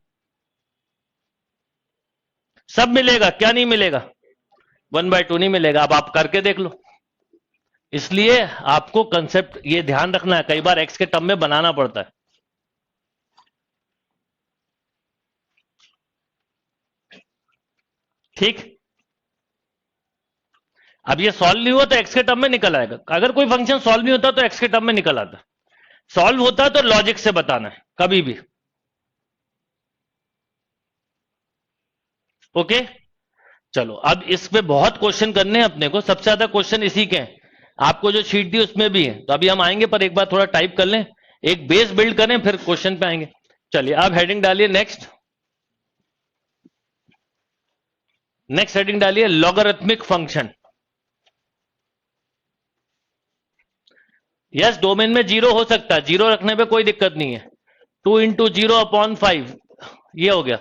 सब मिलेगा, क्या नहीं मिलेगा? 1/2 नहीं मिलेगा। अब आप करके देख लो, इसलिए आपको कंसेप्ट ये ध्यान रखना है, कई बार एक्स के टर्म में बनाना पड़ता है। ठीक, अब ये सॉल्व नहीं हुआ तो एक्स के टर्म में निकल आएगा, अगर कोई फंक्शन सॉल्व नहीं होता तो एक्स के टर्म में निकल आता, सॉल्व होता तो लॉजिक से बताना है कभी भी। ओके, चलो अब इस पे बहुत क्वेश्चन करने हैं अपने को, सबसे ज्यादा क्वेश्चन इसी के हैं, आपको जो शीट दी उसमें भी है, तो अभी हम आएंगे, पर एक बार थोड़ा टाइप कर लें, एक बेस बिल्ड करें, फिर क्वेश्चन पे आएंगे। चलिए आप हेडिंग डालिए नेक्स्ट, नेक्स्ट हेडिंग डालिए लॉगरिथमिक फंक्शन। यस, डोमेन में जीरो हो सकता है, जीरो रखने पे कोई दिक्कत नहीं है। 2 इंटू 0/5 ये हो गया।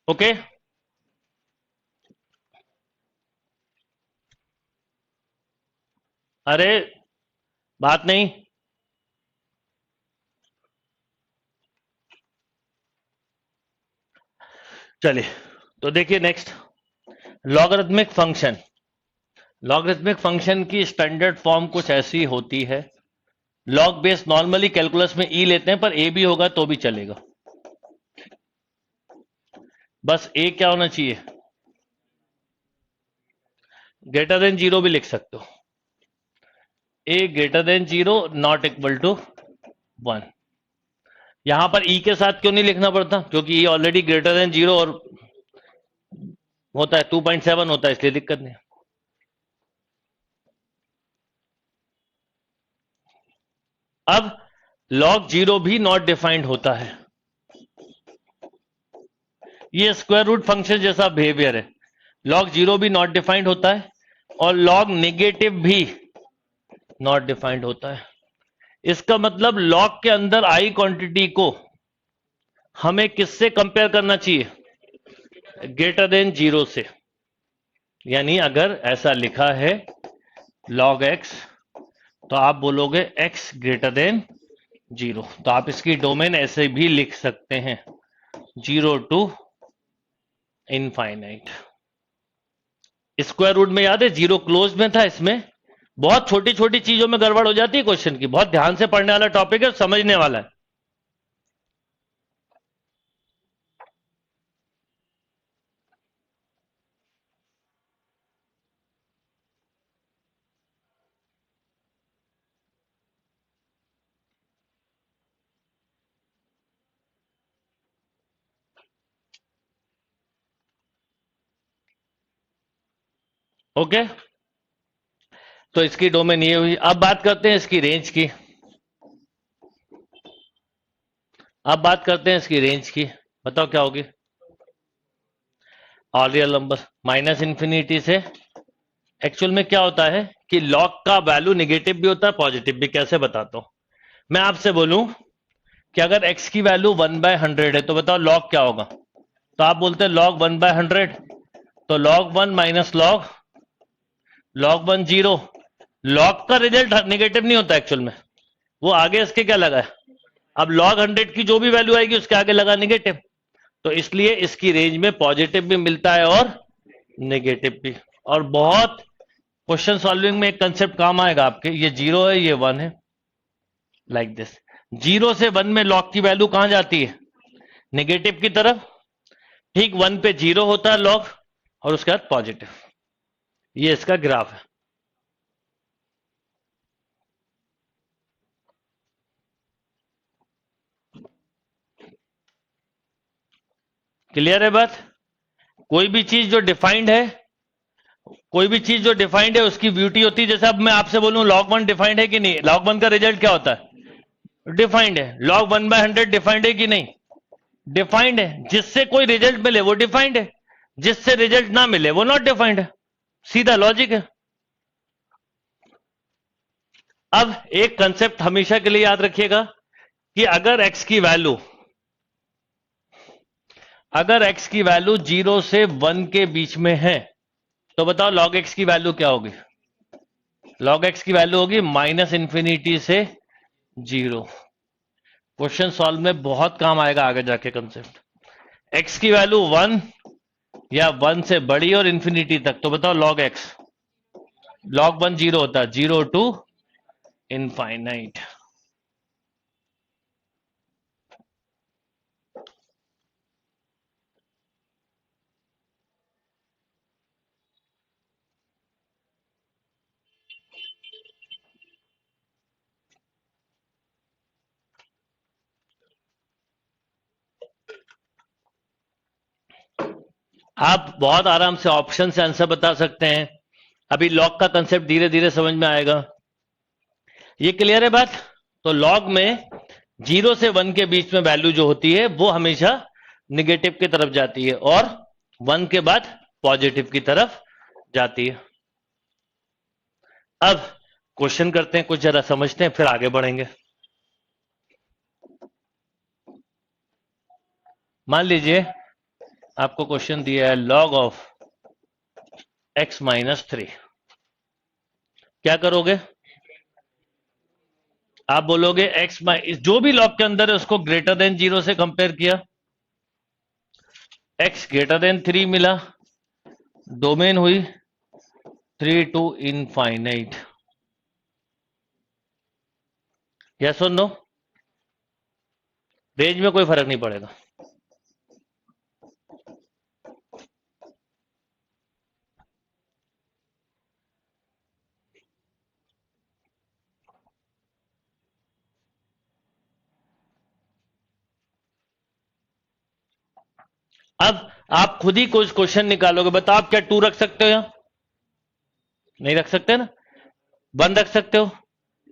ओके, अरे बात नहीं, चलिए, तो देखिए next, logarithmic function. Logarithmic function की स्टैंडर्ड फॉर्म कुछ ऐसी होती है, लॉग बेस नॉर्मली कैलकुलस में ई लेते हैं, पर ए भी होगा तो भी चलेगा, बस ए क्या होना चाहिए, ग्रेटर देन जीरो भी लिख सकते हो, a greater than zero not equal to 1। यहां पर ई के साथ क्यों नहीं लिखना पड़ता, क्योंकि ई ऑलरेडी ग्रेटर देन जीरो और होता है 2.7 होता है, इसलिए दिक्कत नहीं। अब log जीरो भी नॉट डिफाइंड होता है, ये स्क्वायर रूट फंक्शन जैसा बिहेवियर है। log जीरो भी नॉट डिफाइंड होता है और log नेगेटिव भी नॉट डिफाइंड होता है। इसका मतलब log के अंदर आई क्वांटिटी को हमें किससे कंपेयर करना चाहिए, ग्रेटर देन जीरो से। यानी अगर ऐसा लिखा है log x, तो आप बोलोगे x ग्रेटर देन जीरो, तो आप इसकी डोमेन ऐसे भी लिख सकते हैं, zero to infinite. Square root में याद है जीरो क्लोज में था, इसमें बहुत छोटी छोटी चीजों में गड़बड़ हो जाती है क्वेश्चन की, बहुत ध्यान से पढ़ने वाला टॉपिक है, समझने वाला है। ओके, तो इसकी डोमेन ये हुई। अब बात करते हैं इसकी रेंज की, अब बात करते हैं इसकी रेंज की, बताओ क्या होगी, all real number minus infinity से। एक्चुअल में क्या होता है कि लॉग का वैल्यू नेगेटिव भी होता है पॉजिटिव भी, कैसे बताता हूं। मैं आपसे बोलूं कि अगर x की वैल्यू 1/100 है, तो बताओ लॉग क्या होगा, तो आप बोलते हैं लॉग 1/100, तो log 1 minus log 1 zero. Log का रिजल्ट नेगेटिव नहीं होता एक्चुअल में, वो आगे इसके क्या लगा है, अब log 100 की जो भी वैल्यू आएगी उसके आगे लगा नेगेटिव, तो इसलिए इसकी रेंज में पॉजिटिव भी मिलता है और नेगेटिव भी। और बहुत क्वेश्चन सॉल्विंग में एक कंसेप्ट काम आएगा आपके, ये जीरो है ये 1 है, लाइक दिस। जीरो से 1 में लॉग की वैल्यू कहां जाती है, नेगेटिव की तरफ, ठीक 1 पे जीरो होता है लॉग और उसके बाद पॉजिटिव। ये इसका ग्राफ है। क्लियर है बात। कोई भी चीज जो डिफाइंड है, कोई भी चीज जो डिफाइंड है उसकी ब्यूटी होती है, जैसे अब मैं आपसे बोलूं log 1 डिफाइंड है कि नहीं, log 1 का रिजल्ट क्या होता है, डिफाइंड है। log 1/100 डिफाइंड है कि नहीं, डिफाइंड है। जिससे कोई रिजल्ट मिले वो डिफाइंड है, जिससे रिजल्ट ना मिले वो नॉट डिफाइंड है, सीधा लॉजिक है। अब एक कंसेप्ट हमेशा के लिए याद रखिएगा कि अगर x की वैल्यू, अगर x की वैल्यू 0 से 1 के बीच में है, तो बताओ log x की वैल्यू क्या होगी, log x की वैल्यू होगी माइनस इंफिनिटी से 0। क्वेश्चन सॉल्व में बहुत काम आएगा आगे जाके कंसेप्ट। x की वैल्यू 1 या 1 से बड़ी और इंफिनिटी तक, तो बताओ log x, log 1 0 होता है, 0 टू इनफाइनाइट। आप बहुत आराम से ऑप्शन से आंसर बता सकते हैं। अभी लॉग का कंसेप्ट धीरे धीरे समझ में आएगा। ये क्लियर है बात। तो लॉग में 0 से 1 के बीच में वैल्यू जो होती है वो हमेशा निगेटिव की तरफ जाती है और 1 के बाद पॉजिटिव की तरफ जाती है। अब क्वेश्चन करते हैं, कुछ जरा समझते हैं, फिर आगे बढ़ेंगे। मान लीजिए आपको क्वेश्चन दिया है लॉग ऑफ x माइनस 3, क्या करोगे, आप बोलोगे x जो भी लॉग के अंदर है उसको ग्रेटर देन 0 से कंपेयर किया, x ग्रेटर देन 3 मिला, डोमेन हुई 3 टू इनफाइनाइट। यस और नो? रेंज में कोई फर्क नहीं पड़ेगा। अब आप खुद ही कुछ क्वेश्चन निकालोगे, बताओ आप क्या 2 रख सकते हो? यहां नहीं रख सकते ना। 1 रख सकते हो,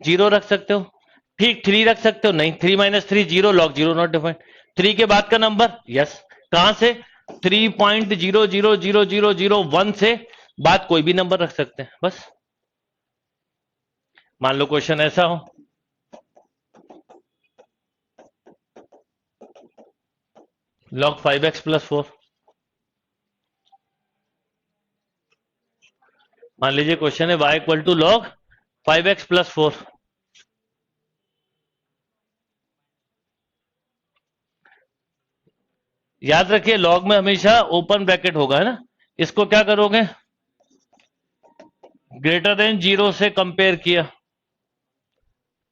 0 रख सकते हो, ठीक 3 रख सकते हो, नहीं 3 माइनस 3 0, लॉग 0 नॉट डिफाइंड। 3 के बाद का नंबर, यस, कहां से? 3.0000001 से बाद कोई भी नंबर रख सकते हैं बस। मान लो क्वेश्चन ऐसा हो, log 5x प्लस 4। मान लीजिए क्वेश्चन है y equal to log 5x plus 4। याद रखिए log में हमेशा ओपन ब्रैकेट होगा, है ना। इसको क्या करोगे? ग्रेटर देन 0 से कंपेयर किया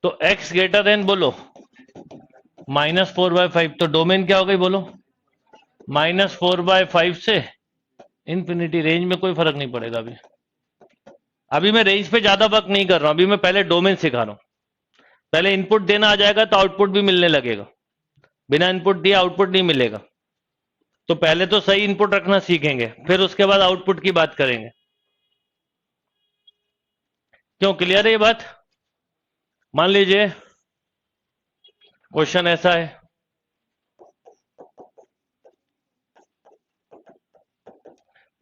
तो x ग्रेटर देन बोलो -4/5, तो डोमेन क्या हो गई बोलो? -4/5 से इंफिनिटी। रेंज में कोई फर्क नहीं पड़ेगा। अभी मैं रेंज पे ज्यादा वर्क नहीं कर रहा हूं, अभी मैं पहले डोमेन सिखा रहा हूं। पहले इनपुट देना आ जाएगा तो आउटपुट भी मिलने लगेगा, बिना इनपुट दिए आउटपुट नहीं मिलेगा। तो पहले तो सही इनपुट रखना सीखेंगे, फिर उसके बाद आउटपुट की बात करेंगे। क्यों, क्लियर है ये बात? मान लीजिए क्वेश्चन ऐसा है,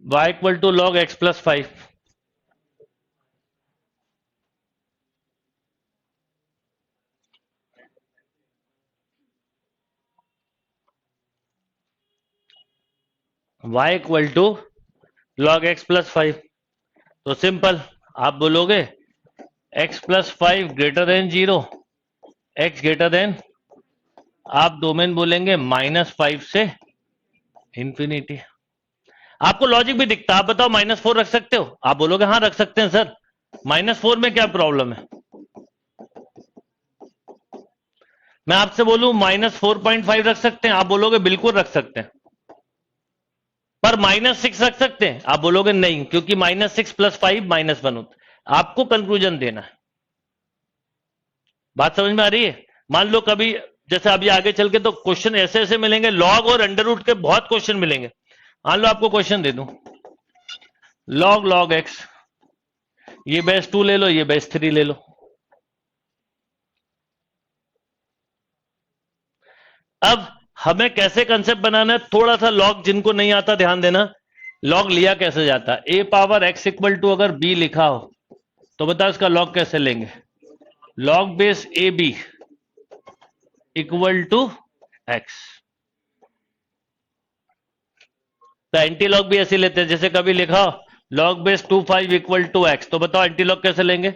y equal to log x plus 5। y equal to log x plus 5, तो सिंपल आप बोलोगे x plus 5 greater than 0, x greater than, आप डोमेन बोलेंगे -5 से इंफिनिटी। आपको लॉजिक भी दिखता है। आप बताओ -4 रख सकते हो? आप बोलोगे हाँ रख सकते हैं सर। -4 में क्या प्रॉब्लम है? मैं आपसे बोलूं -4.5 रख सकते हैं? आप बोलोगे बिल्कुल रख सकते हैं। पर -6 रख सकते हैं? आप बोलोगे नहीं, क्योंकि -6 प्लस 5 -1 होता है। आपको कंक्लूजन देना है। बात समझ में आ रही है? मान लो कभी, जैसे अभी आगे चल के तो क्वेश्चन ऐसे ऐसे मिलेंगे, लॉग और अंडर रूट के बहुत क्वेश्चन मिलेंगे। मान लो आपको क्वेश्चन दे दूं, log x, ये बेस 2 ले लो, ये बेस 3 ले लो। अब हमें कैसे कंसेप्ट बनाना है, थोड़ा सा लॉग जिनको नहीं आता ध्यान देना। लॉग लिया कैसे जाता है? a power x equal to अगर b लिखा हो तो बताओ इसका लॉग कैसे लेंगे? Log base a b equal to x। तो एंटी लॉग भी ऐसे लेते हैं, जैसे कभी लिखा हो log base 25 equal to x, तो बताओ एंटी लॉग कैसे लेंगे?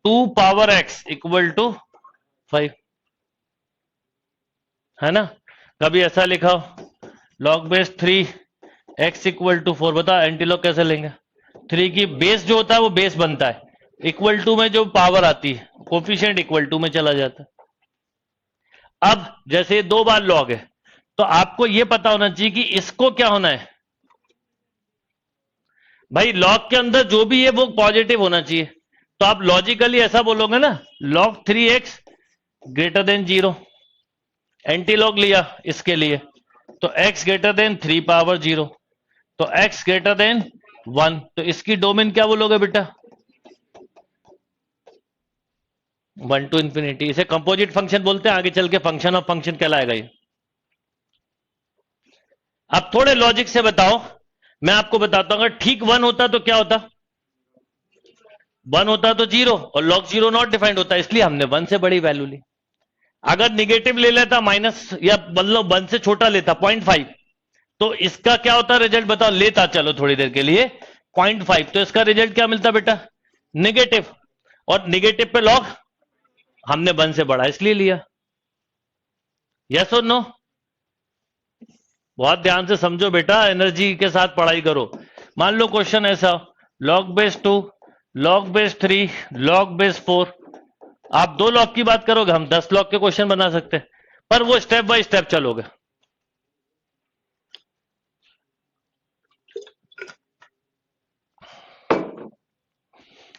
2 पावर x इक्वल टू 5, है ना। कभी ऐसा लिखा हो log base 3 x equal to 4, बताओ एंटी लॉग कैसे लेंगे? 3 की बेस जो होता है वो बेस बनता है, इक्वल टू में जो पावर आती है कोफिशिएंट इक्वल टू में चला जाता है। अब जैसे 2 बार लॉग है तो आपको यह पता होना चाहिए कि इसको क्या होना है भाई, लॉग के अंदर जो भी है वो पॉजिटिव होना चाहिए। तो आप लॉजिकली ऐसा बोलोगे ना, log 3x greater than 0। Anti log लिया इसके लिए तो x ग्रेटर देन 3 पावर 0, तो x ग्रेटर देन 1, तो इसकी डोमेन क्या बोलोगे बेटा? 1 टू इंफिनिटी। इसे कंपोजिट फंक्शन बोलते हैं, आगे चल के फंक्शन ऑफ फंक्शन कहलाएगा ये। अब थोड़े लॉजिक से बताओ, मैं आपको बताता हूं, अगर ठीक 1 होता तो क्या होता? 1 होता तो 0, और log 0 नॉट डिफाइंड होता, इसलिए हमने 1 से बड़ी वैल्यू ली। अगर निगेटिव ले लेता माइनस, या मतलब 1 से छोटा लेता 0.5, तो इसका क्या होता रिजल्ट बताओ? लेता चलो थोड़ी देर के लिए 0.5, तो इसका रिजल्ट क्या मिलता बेटा? निगेटिव। और निगेटिव पे लॉग हमने 1 से बड़ा इसलिए लिया। यस और नो? बहुत ध्यान से समझो बेटा, एनर्जी के साथ पढ़ाई करो। मान लो क्वेश्चन ऐसा, log base 2, log base 3, log base 4। आप 2 लॉग की बात करोगे, हम 10 लॉग के क्वेश्चन बना सकते हैं, पर वो स्टेप बाय स्टेप चलोगे।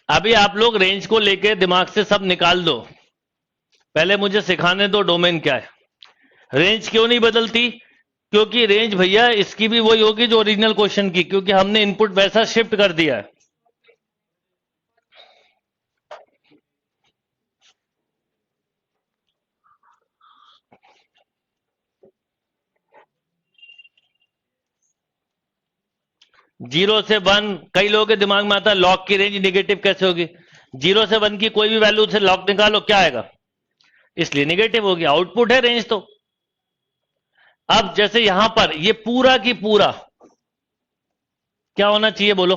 अभी आप लोग रेंज को लेके दिमाग से सब निकाल दो, पहले मुझे सिखाने दो डोमेन क्या है। रेंज क्यों नहीं बदलती? क्योंकि रेंज भैया इसकी भी वही होगी जो ओरिजिनल क्वेश्चन की, क्योंकि हमने इनपुट वैसा शिफ्ट कर दिया है। जीरो से वन, कई लोगों के दिमाग में आता है लॉग की रेंज निगेटिव कैसे होगी। जीरो से वन की कोई भी वैल्यू से लॉग निकालो, क्या आएगा? इसलिए निगेटिव होगी, आउटपुट है रेंज तो। अब जैसे यहां पर ये पूरा की पूरा क्या होना चाहिए बोलो?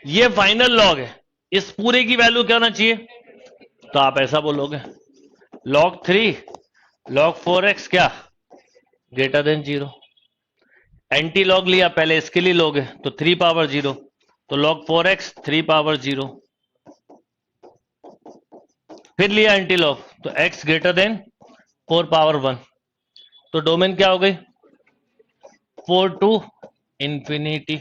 ये फाइनल लॉग है, इस पूरे की वैल्यू क्या होना चाहिए? तो आप ऐसा बोलोगे, लॉग 3 लॉग 4x क्या ग्रेटर देन 0। एंटी लॉग लिया पहले, इसके लिए लॉग है तो 3 पावर 0, तो लॉग 4x 3 पावर 0। फिर लिया एंटी लॉग तो x ग्रेटर देन 4 पावर 1। तो डोमेन क्या हो गई? 4 टू इंफिनिटी,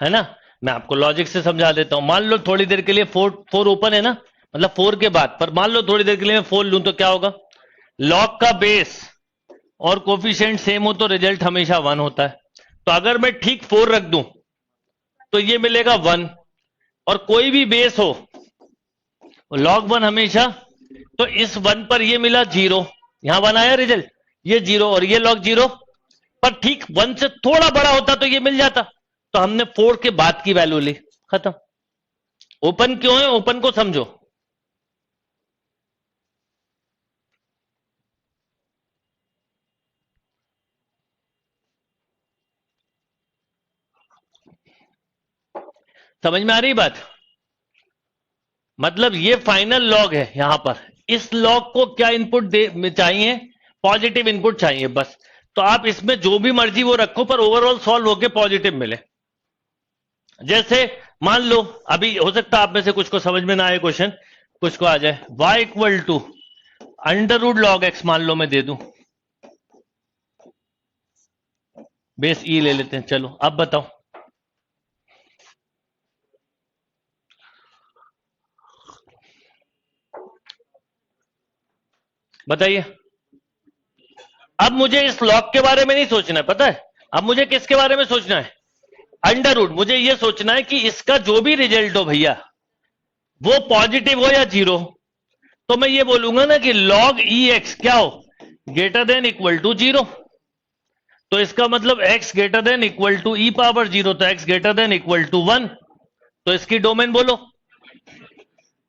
है ना? मैं आपको लॉजिक से समझा देता हूं। मान लो थोड़ी देर के लिए 4 ओपन है ना, मतलब 4 के बाद, पर मान लो थोड़ी देर के लिए मैं 4 लूं तो क्या होगा? लॉग का बेस और कोफिशिएंट सेम हो तो रिजल्ट हमेशा 1 होता है। तो अगर मैं ठीक 4 रख दूं तो ये मिलेगा 1, और कोई भी बेस हो लॉग 1 हमेशा, तो इस 1 पर ये मिला 0, यहां 1 आया रिजल्ट, ये 0 और ये लॉग 0, पर ठीक 1 से थोड़ा बड़ा होता तो ये मिल जाता। तो हमने 4 के बाद की वैल्यू ली, खत्म। ओपन क्यों है? ओपन को समझो। समझ में आ रही बात? मतलब ये फाइनल लॉग है, यहां पर इस लॉग को क्या इनपुट दे चाहिए? पॉजिटिव इनपुट चाहिए बस। तो आप इसमें जो भी मर्जी वो रखो, पर ओवरऑल सॉल्व होके पॉजिटिव मिले। जैसे मान लो, अभी हो सकता है आप में से कुछ को समझ में ना आए क्वेश्चन, कुछ को आ जाए। y equal to under root log x मान लो मैं दे दूं, बेस ई ले लेते हैं। चलो अब बताओ, बताइए। अब मुझे इस लॉग के बारे में नहीं सोचना है, पता है? अब मुझे किसके बारे में सोचना है? Under root. मुझे यह सोचना है कि इसका जो भी रिजल्ट हो भैया, वो पॉजिटिव हो या जीरो। तो मैं ये बोलूंगा ना कि लॉग ई एक्स क्या हो? Greater than equal to 0। तो इसका मतलब x greater than equal to e power 0, तो x greater than equal to 1। तो इसकी डोमेन बोलो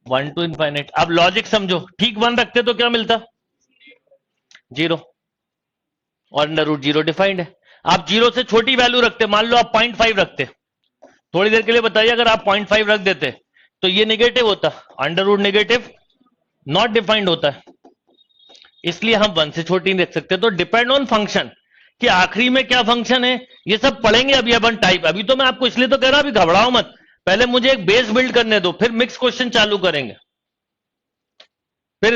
1 टू इनफाइनाइट। अब लॉजिक समझो, ठीक 1 रखते तो क्या मिलता? 0, और अंडर रूट 0 डिफाइंड है। आप 0 से छोटी वैल्यू रखते, मान लो आप 0.5 रखते, थोड़ी देर के लिए बताइए, अगर आप 0.5 रख देते तो ये नेगेटिव होता, under root negative not defined होता है, इसलिए हम 1 से छोटी नहीं रख सकते। तो डिपेंड ऑन फंक्शन कि आखिरी में क्या फंक्शन है, ये सब पढ़ेंगे अभी अपन टाइप। अभी तो मैं आपको इसलिए तो कह रहा हूं, अभी घबराओ मत, पहले मुझे एक बेस बिल्ड करने दो, फिर मिक्स क्वेश्चन चालू करेंगे। फिर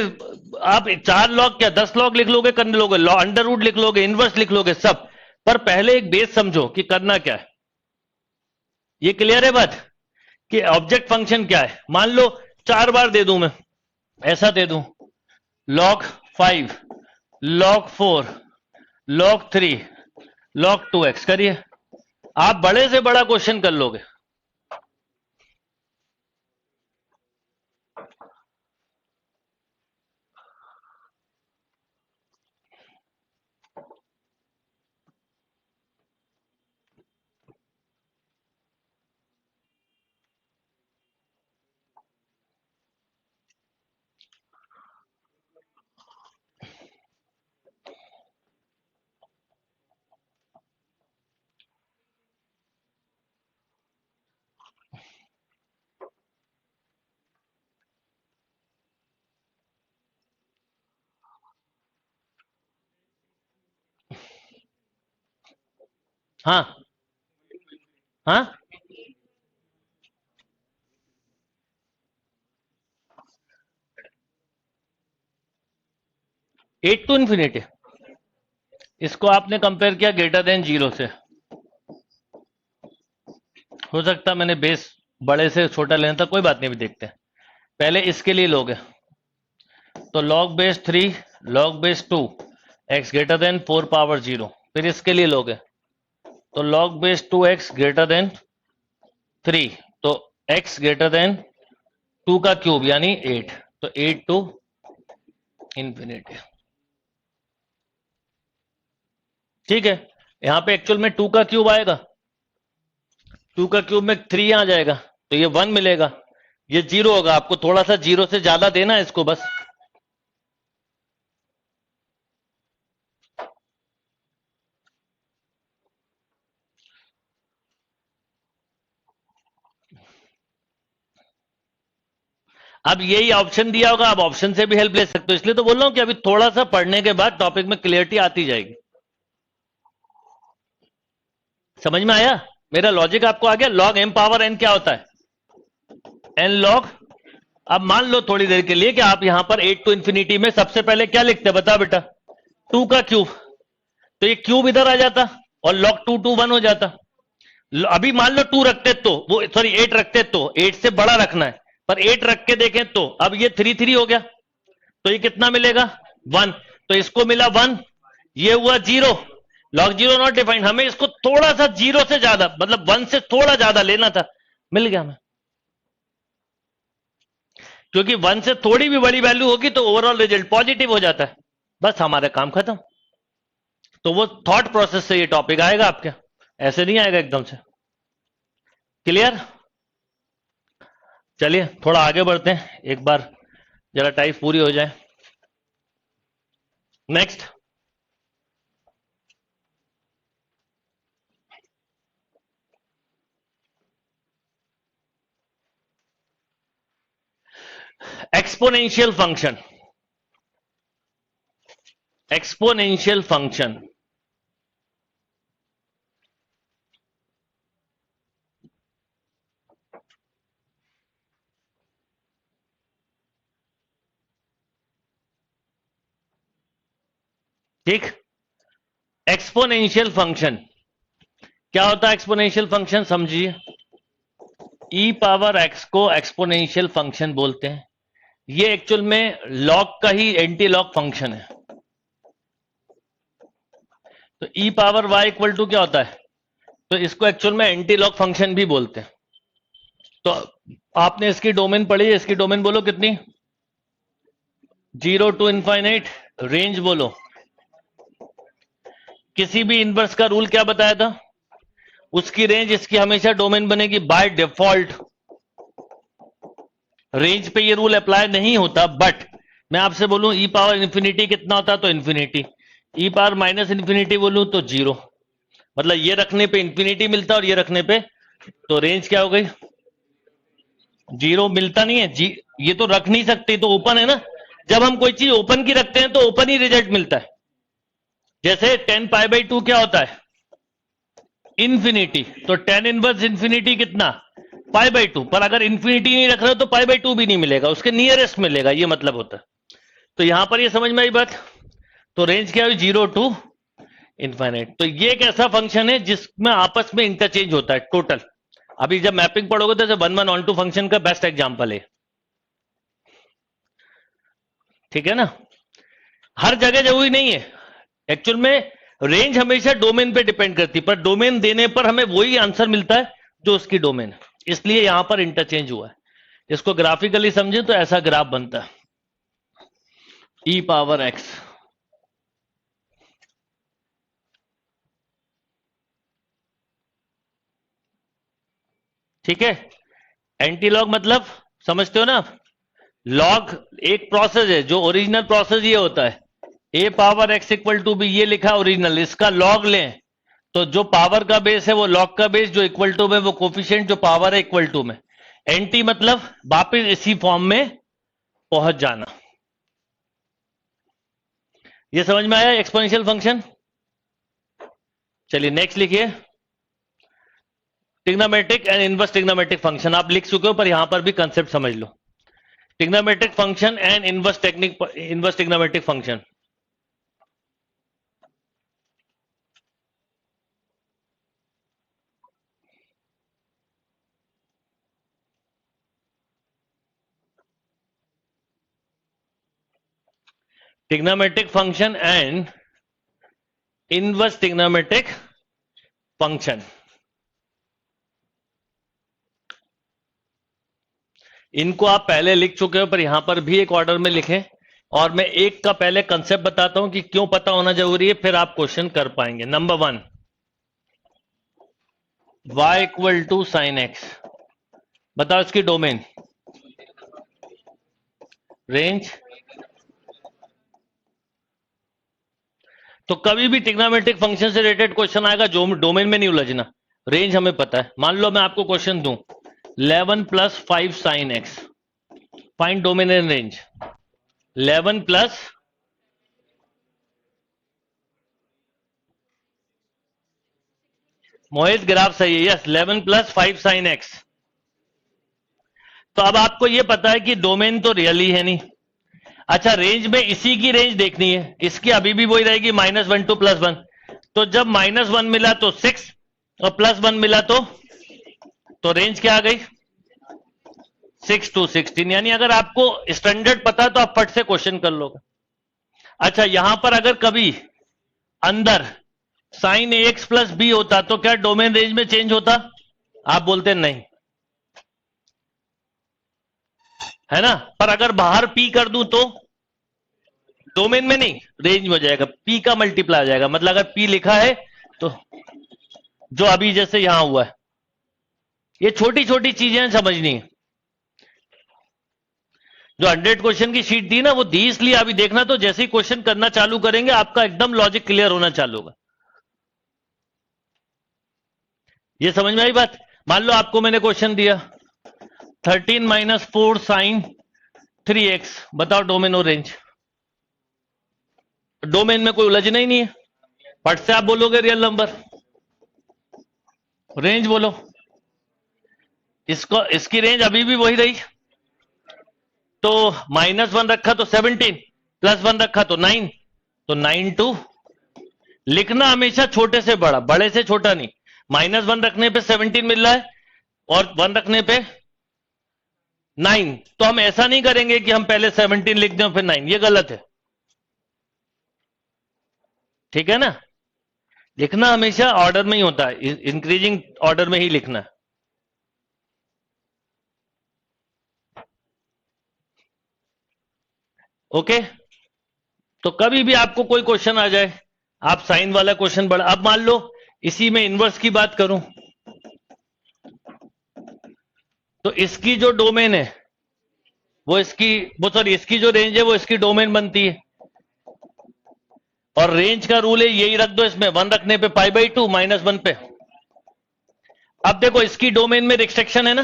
आप 4 लॉग क्या 10 लॉग लिख लोगे, करने लोगे, अंडर रूट लिख लोगे, इनवर्स लिख लोगे सब, पर पहले एक बेस समझो कि करना क्या है। ये क्लियर है बात कि ऑब्जेक्ट फंक्शन क्या है? मान लो 4 बार दे दूं मैं, ऐसा दे दूं, log 5 log 4 log 3 log 2x, करिए, आप बड़े से बड़ा क्वेश्चन कर लोगे। हाँ हाँ, 8 टू इन्फिनिटी। इसको आपने कंपेयर किया ग्रेटर देन 0 से। हो सकता मैंने बेस बड़े से छोटा लेना था, कोई बात नहीं, अभी देखते हैं। पहले इसके लिए लोगे तो log base 3 log base 2 x greater then 4 power 0। फिर इसके लिए लोगे तो log base 2x greater than 3, तो x ग्रेटर देन 2 का क्यूब यानी 8, तो 8 टू इंफिनिटी। ठीक है, यहां पे एक्चुअल में 2 का क्यूब आएगा, 2 का क्यूब में 3 आ जाएगा, तो ये 1 मिलेगा, ये 0 होगा। आपको थोड़ा सा 0 से ज्यादा देना है इसको बस। अब यही ऑप्शन दिया होगा, आप ऑप्शन से भी हेल्प ले सकते हो, इसलिए तो बोल रहा हूं कि अभी थोड़ा सा पढ़ने के बाद टॉपिक में क्लियरिटी आती जाएगी। समझ में आया मेरा लॉजिक? आपको आ गया? लॉग m पावर n क्या होता है? n log। अब मान लो थोड़ी देर के लिए कि आप यहां पर 8 टू इंफिनिटी में सबसे पहले क्या लिखते हैं, बता बेटा? 2 का क्यूब, तो ये क्यूब इधर आ जाता और log 2 टू 1 हो जाता। अभी मान लो 2 रखते तो वो, सॉरी 8 रखते तो 8 से बड़ा रखना है, पर 8 रख के देखें तो अब ये 3 3 हो गया, तो ये कितना मिलेगा? 1। तो इसको मिला 1, ये हुआ 0। log 0 नॉट डिफाइंड, हमें इसको थोड़ा सा 0 से ज्यादा, मतलब 1 से थोड़ा ज्यादा लेना था, मिल गया हमें। क्योंकि 1 से थोड़ी भी बड़ी वैल्यू होगी तो ओवरऑल रिजल्ट पॉजिटिव हो जाता है, बस हमारा काम खत्म। तो वो थॉट प्रोसेस से ये टॉपिक आएगा आपके, ऐसे नहीं आएगा एकदम से। क्लियर? चलिए थोड़ा आगे बढ़ते हैं, एक बार जरा टाइप पूरी हो जाए। Next, exponential function. Exponential function ठीक। एक्सपोनेंशियल फंक्शन क्या होता है? एक्सपोनेंशियल फंक्शन समझिए, ई पावर एक्स को एक्सपोनेंशियल फंक्शन बोलते हैं। ये एक्चुअल में लॉग का ही एंटी लॉग फंक्शन है। तो ई पावर वाई इक्वल टू क्या होता है? तो इसको एक्चुअल में एंटी लॉग फंक्शन भी बोलते हैं। तो आपने इसकी डोमेन पढ़ी है, इसकी डोमेन बोलो कितनी? 0 टू इनफाइनाइट, रेंज बोलो। किसी भी इनवर्स का रूल क्या बताया था? उसकी रेंज इसकी हमेशा डोमेन बनेगी बाय डिफॉल्ट। रेंज पे ये रूल अप्लाई नहीं होता, बट मैं आपसे बोलूं ई पावर इंफिनिटी कितना होता, तो इंफिनिटी। ई पावर माइनस इंफिनिटी बोलूं तो 0, मतलब ये रखने पे इंफिनिटी मिलता और ये रखने पे, तो रेंज क्या हो गई? 0 मिलता नहीं है जी, ये तो रख नहीं सकते, तो ओपन है ना। जब हम कोई चीज ओपन की रखते हैं तो ओपन ही रिजल्ट मिलता है। जैसे 10 पाई बाई 2 क्या होता है? इंफिनिटी। तो 10 इनवर्स इंफिनिटी कितना? Pi by 2। पर अगर इंफिनिटी नहीं रख रहे हो तो पाई बाई 2 भी नहीं मिलेगा, उसके नियरेस्ट मिलेगा, ये मतलब होता है। तो यहां पर ये समझ में आई बात? तो रेंज क्या हुई? 0 टू इनफाइनाइट। तो ये एक ऐसा फंक्शन है जिसमें आपस में इंटरचेंज होता है टोटल। अभी जब मैपिंग पढ़ोगे तो 1 1 ऑन टू फंक्शन का बेस्ट एग्जांपल है। ठीक है ना? हर जगह जरूरी नहीं है, एक्चुअल में रेंज हमेशा डोमेन पे डिपेंड करती है, पर डोमेन देने पर हमें वही आंसर मिलता है जो उसकी डोमेन है, इसलिए यहां पर इंटरचेंज हुआ है। इसको ग्राफिकली समझे तो ऐसा ग्राफ बनता है, ई पावर एक्स। ठीक है? एंटीलॉग मतलब समझते हो ना आप? लॉग एक प्रोसेस है, जो ओरिजिनल प्रोसेस ये होता है a power x equal to b, ये लिखा ओरिजिनल, इसका लॉग लें तो जो पावर का बेस है वो लॉग का बेस, जो इक्वल टू में वो कोफिशिएंट जो पावर है इक्वल टू में। एंटी मतलब वापस इसी फॉर्म में पहुंच जाना। ये समझ में आया एक्सपोनेंशियल फंक्शन? चलिए नेक्स्ट लिखिए, trigonometric and inverse trigonometric function आप लिख चुके हो, पर यहां पर भी कंसेप्ट समझ लो। Trigonometric function and inverse trigonometric function. Trigonometric function and inverse trigonometric function, इनको आप पहले लिख चुके हो, पर यहां पर भी एक ऑर्डर में लिखें। और मैं एक का पहले कंसेप्ट बताता हूं कि क्यों पता होना जरूरी है, फिर आप क्वेश्चन कर पाएंगे। Number 1, y equal to sine x. बताओ इसकी डोमेन, रेंज। तो कभी भी ट्रिग्नोमेट्रिक फंक्शन से रिलेटेड क्वेश्चन आएगा, जो डोमेन में नहीं उलझना, रेंज हमें पता है। मान लो मैं आपको क्वेश्चन दूं 11 plus 5 sine x, find domain and range. 11 plus Mohit graph सही है, यस 11 प्लस 5 साइन एक्स। तो अब आपको यह पता है कि डोमेन तो रियल ही है नहीं। अच्छा, रेंज में इसी की रेंज देखनी है, इसकी अभी भी वही रहेगी -1 टू +1। तो जब -1 मिला तो 6 और +1 मिला तो रेंज क्या आ गई 6 to 16। यानी अगर आपको स्टैंडर्ड पता है तो आप फट से क्वेश्चन कर लोगे। अच्छा, यहां पर अगर कभी अंदर साइन AX प्लस बी होता तो क्या डोमेन रेंज में चेंज होता? आप बोलते नहीं, है ना। पर अगर बाहर P कर दूं तो डोमेन में नहीं, रेंज में हो जाएगा, P का मल्टीप्लाई आ जाएगा। मतलब अगर P लिखा है तो जो अभी जैसे यहां हुआ है, ये छोटी छोटी चीजें समझनी है। जो 100 क्वेश्चन की शीट दी ना, वो दी इसलिए अभी देखना, तो जैसे ही क्वेश्चन करना चालू करेंगे आपका एकदम लॉजिक क्लियर होना चालू होगा। ये समझ में आई बात? मान लो आपको मैंने क्वेश्चन दिया 13 - 4 साइन 3x, बताओ डोमेन और रेंज। डोमेन में कोई उलझना ही नहीं है, फट से आप बोलोगे रियल नंबर। रेंज बोलो, इसकी रेंज अभी भी वही रही। तो -1 रखा तो 17, +1 रखा तो 9, तो 9 टू लिखना हमेशा छोटे से बड़ा, बड़े से छोटा नहीं। -1 रखने पे 17 मिल रहा है और 1 रखने पे 9, तो हम ऐसा नहीं करेंगे कि हम पहले 17 लिख दें फिर 9, ये गलत है। ठीक है ना, लिखना हमेशा ऑर्डर में ही होता है, इंक्रीजिंग ऑर्डर में ही लिखना है। ओके, तो कभी भी आपको कोई क्वेश्चन आ जाए, आप साइन वाला क्वेश्चन बड़ा। अब मान लो इसी में इनवर्स की बात करूं, तो इसकी जो डोमेन है वो इसकी जो रेंज है वो इसकी डोमेन बनती है। और रेंज का रूल है यही रख दो इसमें, 1 रखने पे π/2 -1 पे। अब देखो इसकी डोमेन में रिस्ट्रिक्शन है ना,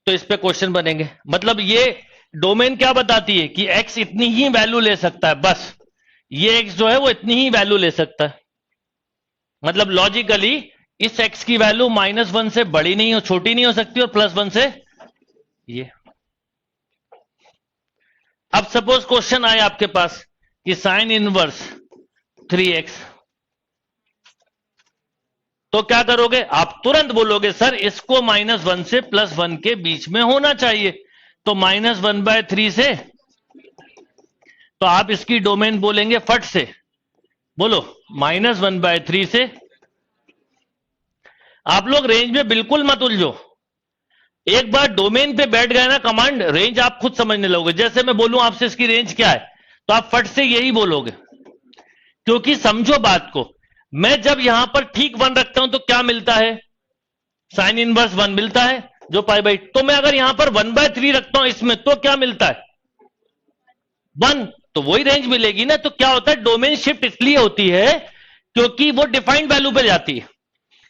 तो इस पे क्वेश्चन बनेंगे। मतलब ये डोमेन क्या बताती है कि x इतनी ही वैल्यू ले सकता है, बस ये x जो है वो इतनी ही वैल्यू ले सकता है। मतलब लॉजिकली इस x की वैल्यू -1 से बड़ी नहीं हो, छोटी नहीं हो सकती, और +1 से ये। अब सपोज क्वेश्चन आए आपके पास कि साइन इनवर्स 3x, तो क्या करोगे आप? तुरंत बोलोगे सर इसको -1 से +1 के बीच में होना चाहिए, तो -1/3 से, तो आप इसकी डोमेन बोलेंगे फट से, बोलो -1/3 से। आप लोग रेंज में बिल्कुल मत उलझो, एक बार डोमेन पे बैठ गए ना कमांड, रेंज आप खुद समझने लगोगे। जैसे मैं बोलूं आपसे इसकी रेंज क्या है, तो आप फट से यही बोलोगे। क्योंकि समझो बात को, मैं जब यहां पर ठीक 1 रखता हूं तो क्या मिलता है? साइन इनवर्स 1 मिलता है जो π/, तो मैं अगर यहां पर 1/3 रखता हूं इसमें, तो क्या मिलता है? 1, तो वही रेंज मिलेगी ना। तो क्या होता है, डोमेन शिफ्ट इसलिए होती है क्योंकि वो डिफाइंड वैल्यू पे जाती है,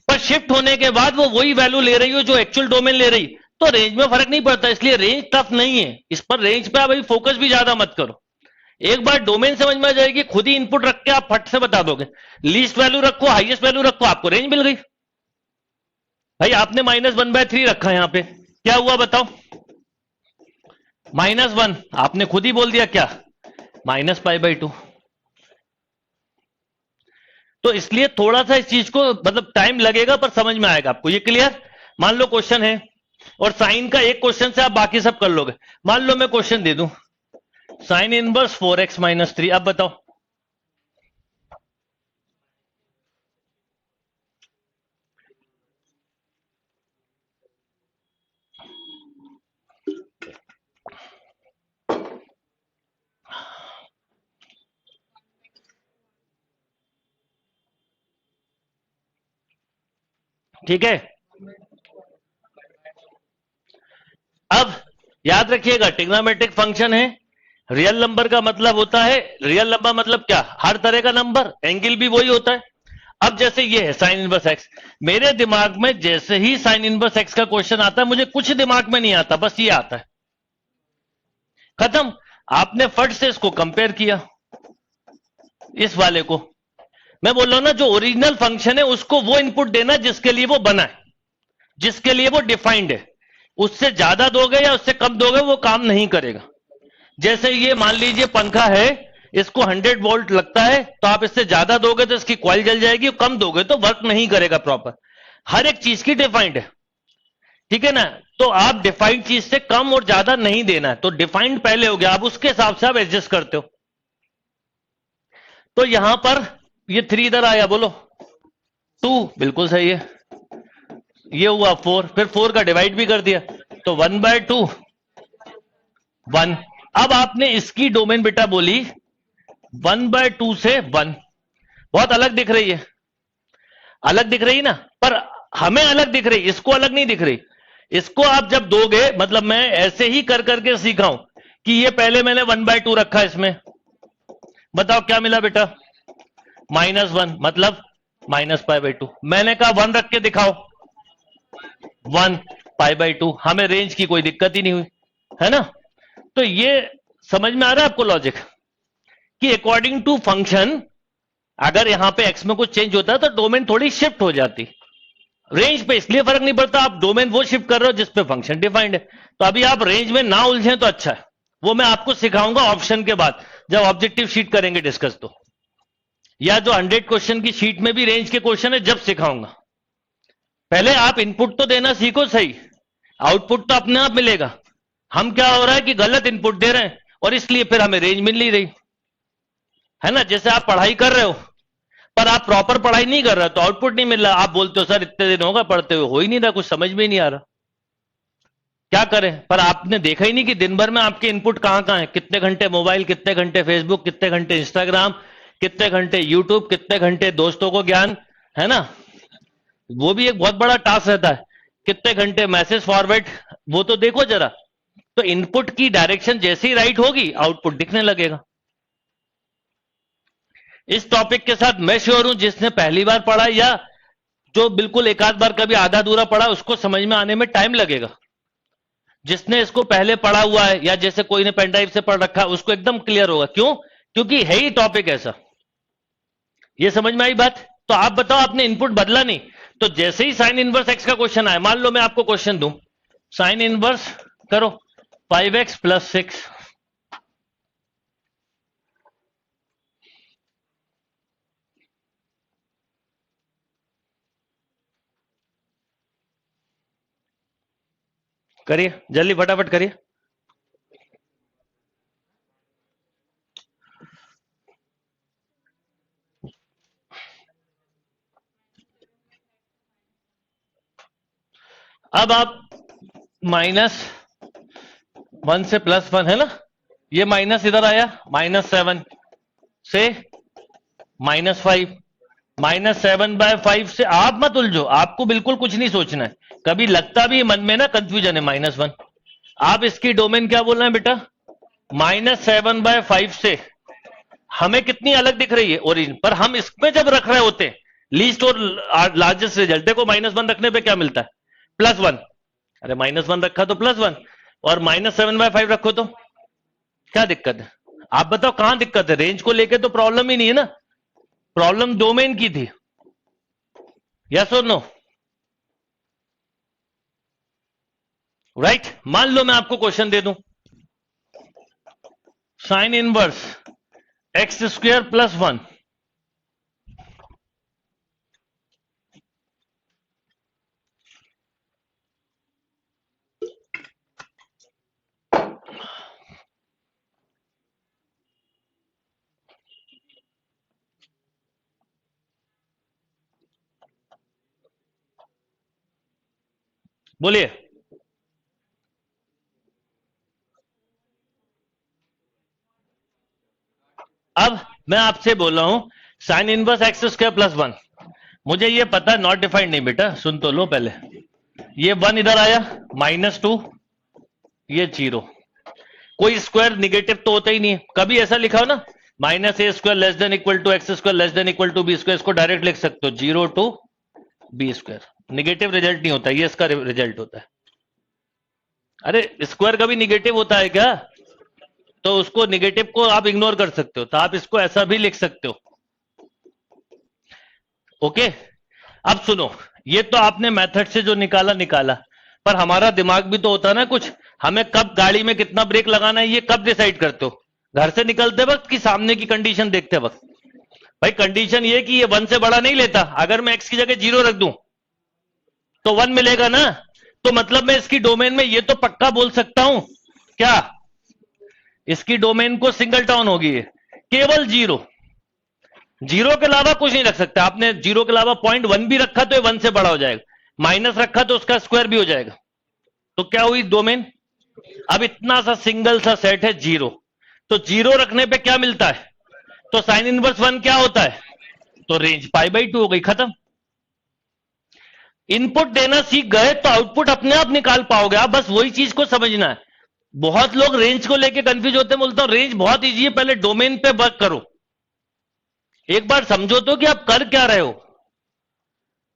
पर शिफ्ट होने के बाद वो वही वैल्यू ले रही हो जो एक्चुअल डोमेन ले रही, तो रेंज में फर्क नहीं पड़ता। इसलिए रेंज टफ नहीं है, इस पर रेंज पे आप अभी फोकस भी ज्यादा मत करो। एक बार डोमेन समझ में आ जाएगी, खुद ही इनपुट रख के आप फट से बता दोगे। लीस्ट वैल्यू रखो, हाईएस्ट वैल्यू रखो, आपको रेंज मिल गई। भाई आपने -1/3 रखा है यहां पे, क्या हुआ बताओ? -1 आपने खुद ही बोल दिया क्या, -π/2। तो इसलिए थोड़ा सा इस चीज को मतलब टाइम लगेगा पर समझ में आएगा आपको। ये क्लियर? मान लो क्वेश्चन है और साइन का एक क्वेश्चन से आप बाकी सब कर लोगे। मान लो मैं क्वेश्चन दे दूं साइन इनवर्स 4x-3, अब बताओ। ठीक है, अब याद रखिएगा ट्रिग्नोमेट्रिक फंक्शन है, रियल नंबर का मतलब होता है, रियल नंबर मतलब क्या, हर तरह का नंबर, एंगल भी वही होता है। अब जैसे ये है साइन इनवर्स एक्स, मेरे दिमाग में जैसे ही साइन इनवर्स एक्स का क्वेश्चन आता है, मुझे कुछ दिमाग में नहीं आता, बस ये आता है, खत्म। आपने फट से इसको कंपेयर किया इस वाले को। मैं बोल रहा हूं ना, जो ओरिजिनल फंक्शन है उसको वो इनपुट देना जिसके लिए वो बना है, जिसके लिए वो डिफाइंड है। उससे ज्यादा दोगे या उससे कम दोगे वो काम नहीं करेगा। जैसे ये मान लीजिए पंखा है, इसको 100 वोल्ट लगता है, तो आप इससे ज्यादा दोगे तो इसकी कॉइल जल जाएगी, कम दोगे तो वर्क नहीं करेगा प्रॉपर। हर एक चीज की डिफाइंड है, ठीक है ना? तो आप डिफाइंड चीज से कम और ज्यादा नहीं देना है, तो डिफाइंड पहले हो गया, आप उसके हिसाब से आप एडजस्ट करते हो। तो यहां पर ये 3 इधर आया, बोलो 2, बिल्कुल सही है। ये हुआ 4, फिर 4 का डिवाइड भी कर दिया, तो 1/2 1। अब आपने इसकी डोमेन बेटा बोली 1/2 से 1, बहुत अलग दिख रही है, अलग दिख रही ना, पर हमें अलग दिख रही, इसको अलग नहीं दिख रही। इसको आप जब दोगे, मतलब मैं ऐसे ही कर करके सीखा हूं कि ये पहले मैंने 1/2 रखा, इसमें बताओ क्या मिला बेटा, -1, मतलब -π/2। मैंने कहा 1 रख के दिखाओ, 1 π/2, हमें रेंज की कोई दिक्कत ही नहीं हुई, है ना? तो ये समझ में आ रहा है आपको लॉजिक, कि अकॉर्डिंग टू फंक्शन अगर यहां पे एक्स में कुछ चेंज होता है तो डोमेन थोड़ी शिफ्ट हो जाती। रेंज पे इसलिए फर्क नहीं पड़ता, आप डोमेन वो शिफ्ट कर रहे हो जिसपे फंक्शन डिफाइंड है। तो अभी आप रेंज में ना उलझे तो अच्छा है, वो मैं आपको सिखाऊंगा ऑप्शन के बाद, जब ऑब्जेक्टिव शीट करेंगे डिस्कस, तो या जो 100 क्वेश्चन की शीट में भी रेंज के क्वेश्चन है जब सिखाऊंगा। पहले आप इनपुट तो देना सीखो सही, आउटपुट तो अपने आप मिलेगा। हम क्या हो रहा है कि गलत इनपुट दे रहे हैं और इसलिए फिर हमें रेंज मिल नहीं रही, है ना? जैसे आप पढ़ाई कर रहे हो पर आप प्रॉपर पढ़ाई नहीं कर रहे, तो आउटपुट नहीं मिल रहा, आप बोलते हो सर इतने दिन होगा पढ़ते हुए, हो ही नहीं रहा, कुछ समझ में ही नहीं आ रहा, क्या करें? पर आपने देखा ही नहीं कि दिन भर में आपके इनपुट कहां कहां है, कितने घंटे मोबाइल, कितने घंटे फेसबुक, कितने घंटे इंस्टाग्राम, कितने घंटे यूट्यूब, कितने घंटे दोस्तों को ज्ञान, है ना? वो भी एक बहुत बड़ा टास्क रहता है, कितने घंटे मैसेज फॉरवर्ड, वो तो देखो जरा। तो इनपुट की डायरेक्शन जैसे ही राइट होगी, आउटपुट दिखने लगेगा। इस टॉपिक के साथ मैं श्योर हूं जिसने पहली बार पढ़ा या जो बिल्कुल एक आध बार कभी आधा अधूरा पढ़ा, उसको समझ में आने में टाइम लगेगा। जिसने इसको पहले पढ़ा हुआ है या जैसे कोई ने पेन ड्राइव से पढ़ रखा है, उसको एकदम क्लियर होगा। क्यों? क्योंकि है ही टॉपिक ऐसा। ये समझ में आई बात? तो आप बताओ, आपने इनपुट बदला नहीं, तो जैसे ही साइन इनवर्स एक्स का क्वेश्चन आए, मान लो मैं आपको क्वेश्चन दूं साइन इनवर्स करो 5x + 6, करिए जल्दी फटाफट करिए। अब आप -1 से +1 है ना, ये माइनस इधर आया, -7 से -5, -7/5 से आप मत उलझो, आपको बिल्कुल कुछ नहीं सोचना है। कभी लगता भी मन में ना कंफ्यूजन है -1, आप इसकी डोमेन क्या बोल रहे हैं बेटा, -7/5 से हमें कितनी अलग दिख रही है ओरिजिन, पर हम इसमें जब रख रहे होते हैं लीस्ट और लार्जेस्ट रिजल्ट, देखो -1 रखने पे क्या मिलता है, +1। अरे -1 रखा तो +1, और -7/5 रखो तो क्या दिक्कत है? आप बताओ कहां दिक्कत है? रेंज को लेके तो प्रॉब्लम ही नहीं है ना, प्रॉब्लम डोमेन की थी, यस और नो? राइट। मान लो मैं आपको क्वेश्चन दे दूं, sine inverse x square plus 1, बोलिए। अब मैं आपसे बोल रहा हूं sine inverse x square plus 1, मुझे ये पता है नॉट डिफाइंड नहीं बेटा, सुन तो लो पहले। ये 1 इधर आया, -2, ये 0। कोई स्क्वायर निगेटिव तो होता ही नहीं है, कभी ऐसा लिखा हो ना -a² less than equal to x² less than equal to b², इसको डायरेक्ट लिख सकते हो 0 to b²। निगेटिव रिजल्ट नहीं होता, ये इसका रिजल्ट होता है। अरे स्क्वायर कभी निगेटिव होता है क्या? तो उसको निगेटिव को आप इग्नोर कर सकते हो, तो आप इसको ऐसा भी लिख सकते हो। ओके, अब सुनो, ये तो आपने मेथड से जो निकाला, पर हमारा दिमाग भी तो होता है ना कुछ। हमें कब गाड़ी में कितना ब्रेक लगाना है ये कब डिसाइड करते हो? घर से निकलते वक्त कि सामने की कंडीशन देखते वक्त? भाई कंडीशन ये कि ये 1 से बड़ा नहीं लेता। अगर मैं x की जगह 0 रख दूं तो 1 मिलेगा ना, तो मतलब मैं इसकी डोमेन में ये तो पक्का बोल सकता हूं क्या, इसकी डोमेन को सिंगल टाउन होगी केवल 0 के अलावा कुछ नहीं रख सकता। आपने 0 के अलावा 0.1 भी रखा तो ये 1 से बड़ा हो जाएगा, माइनस रखा तो उसका स्क्वायर भी हो जाएगा। तो क्या हुई डोमेन? अब इतना सा सिंगल सा सेट है 0, तो 0 रखने पे क्या मिलता है? तो साइन इनवर्स 1 क्या होता है? तो रेंज π/2 हो गई, खत्म। इनपुट देना सीख गए तो आउटपुट अपने आप निकाल पाओगे आप, बस वही चीज को समझना है। बहुत लोग रेंज को लेके कंफ्यूज होते हैं, बोलता हूं रेंज बहुत इजी है, पहले डोमेन पे वर्क करो। एक बार समझो तो कि आप कर क्या रहे हो।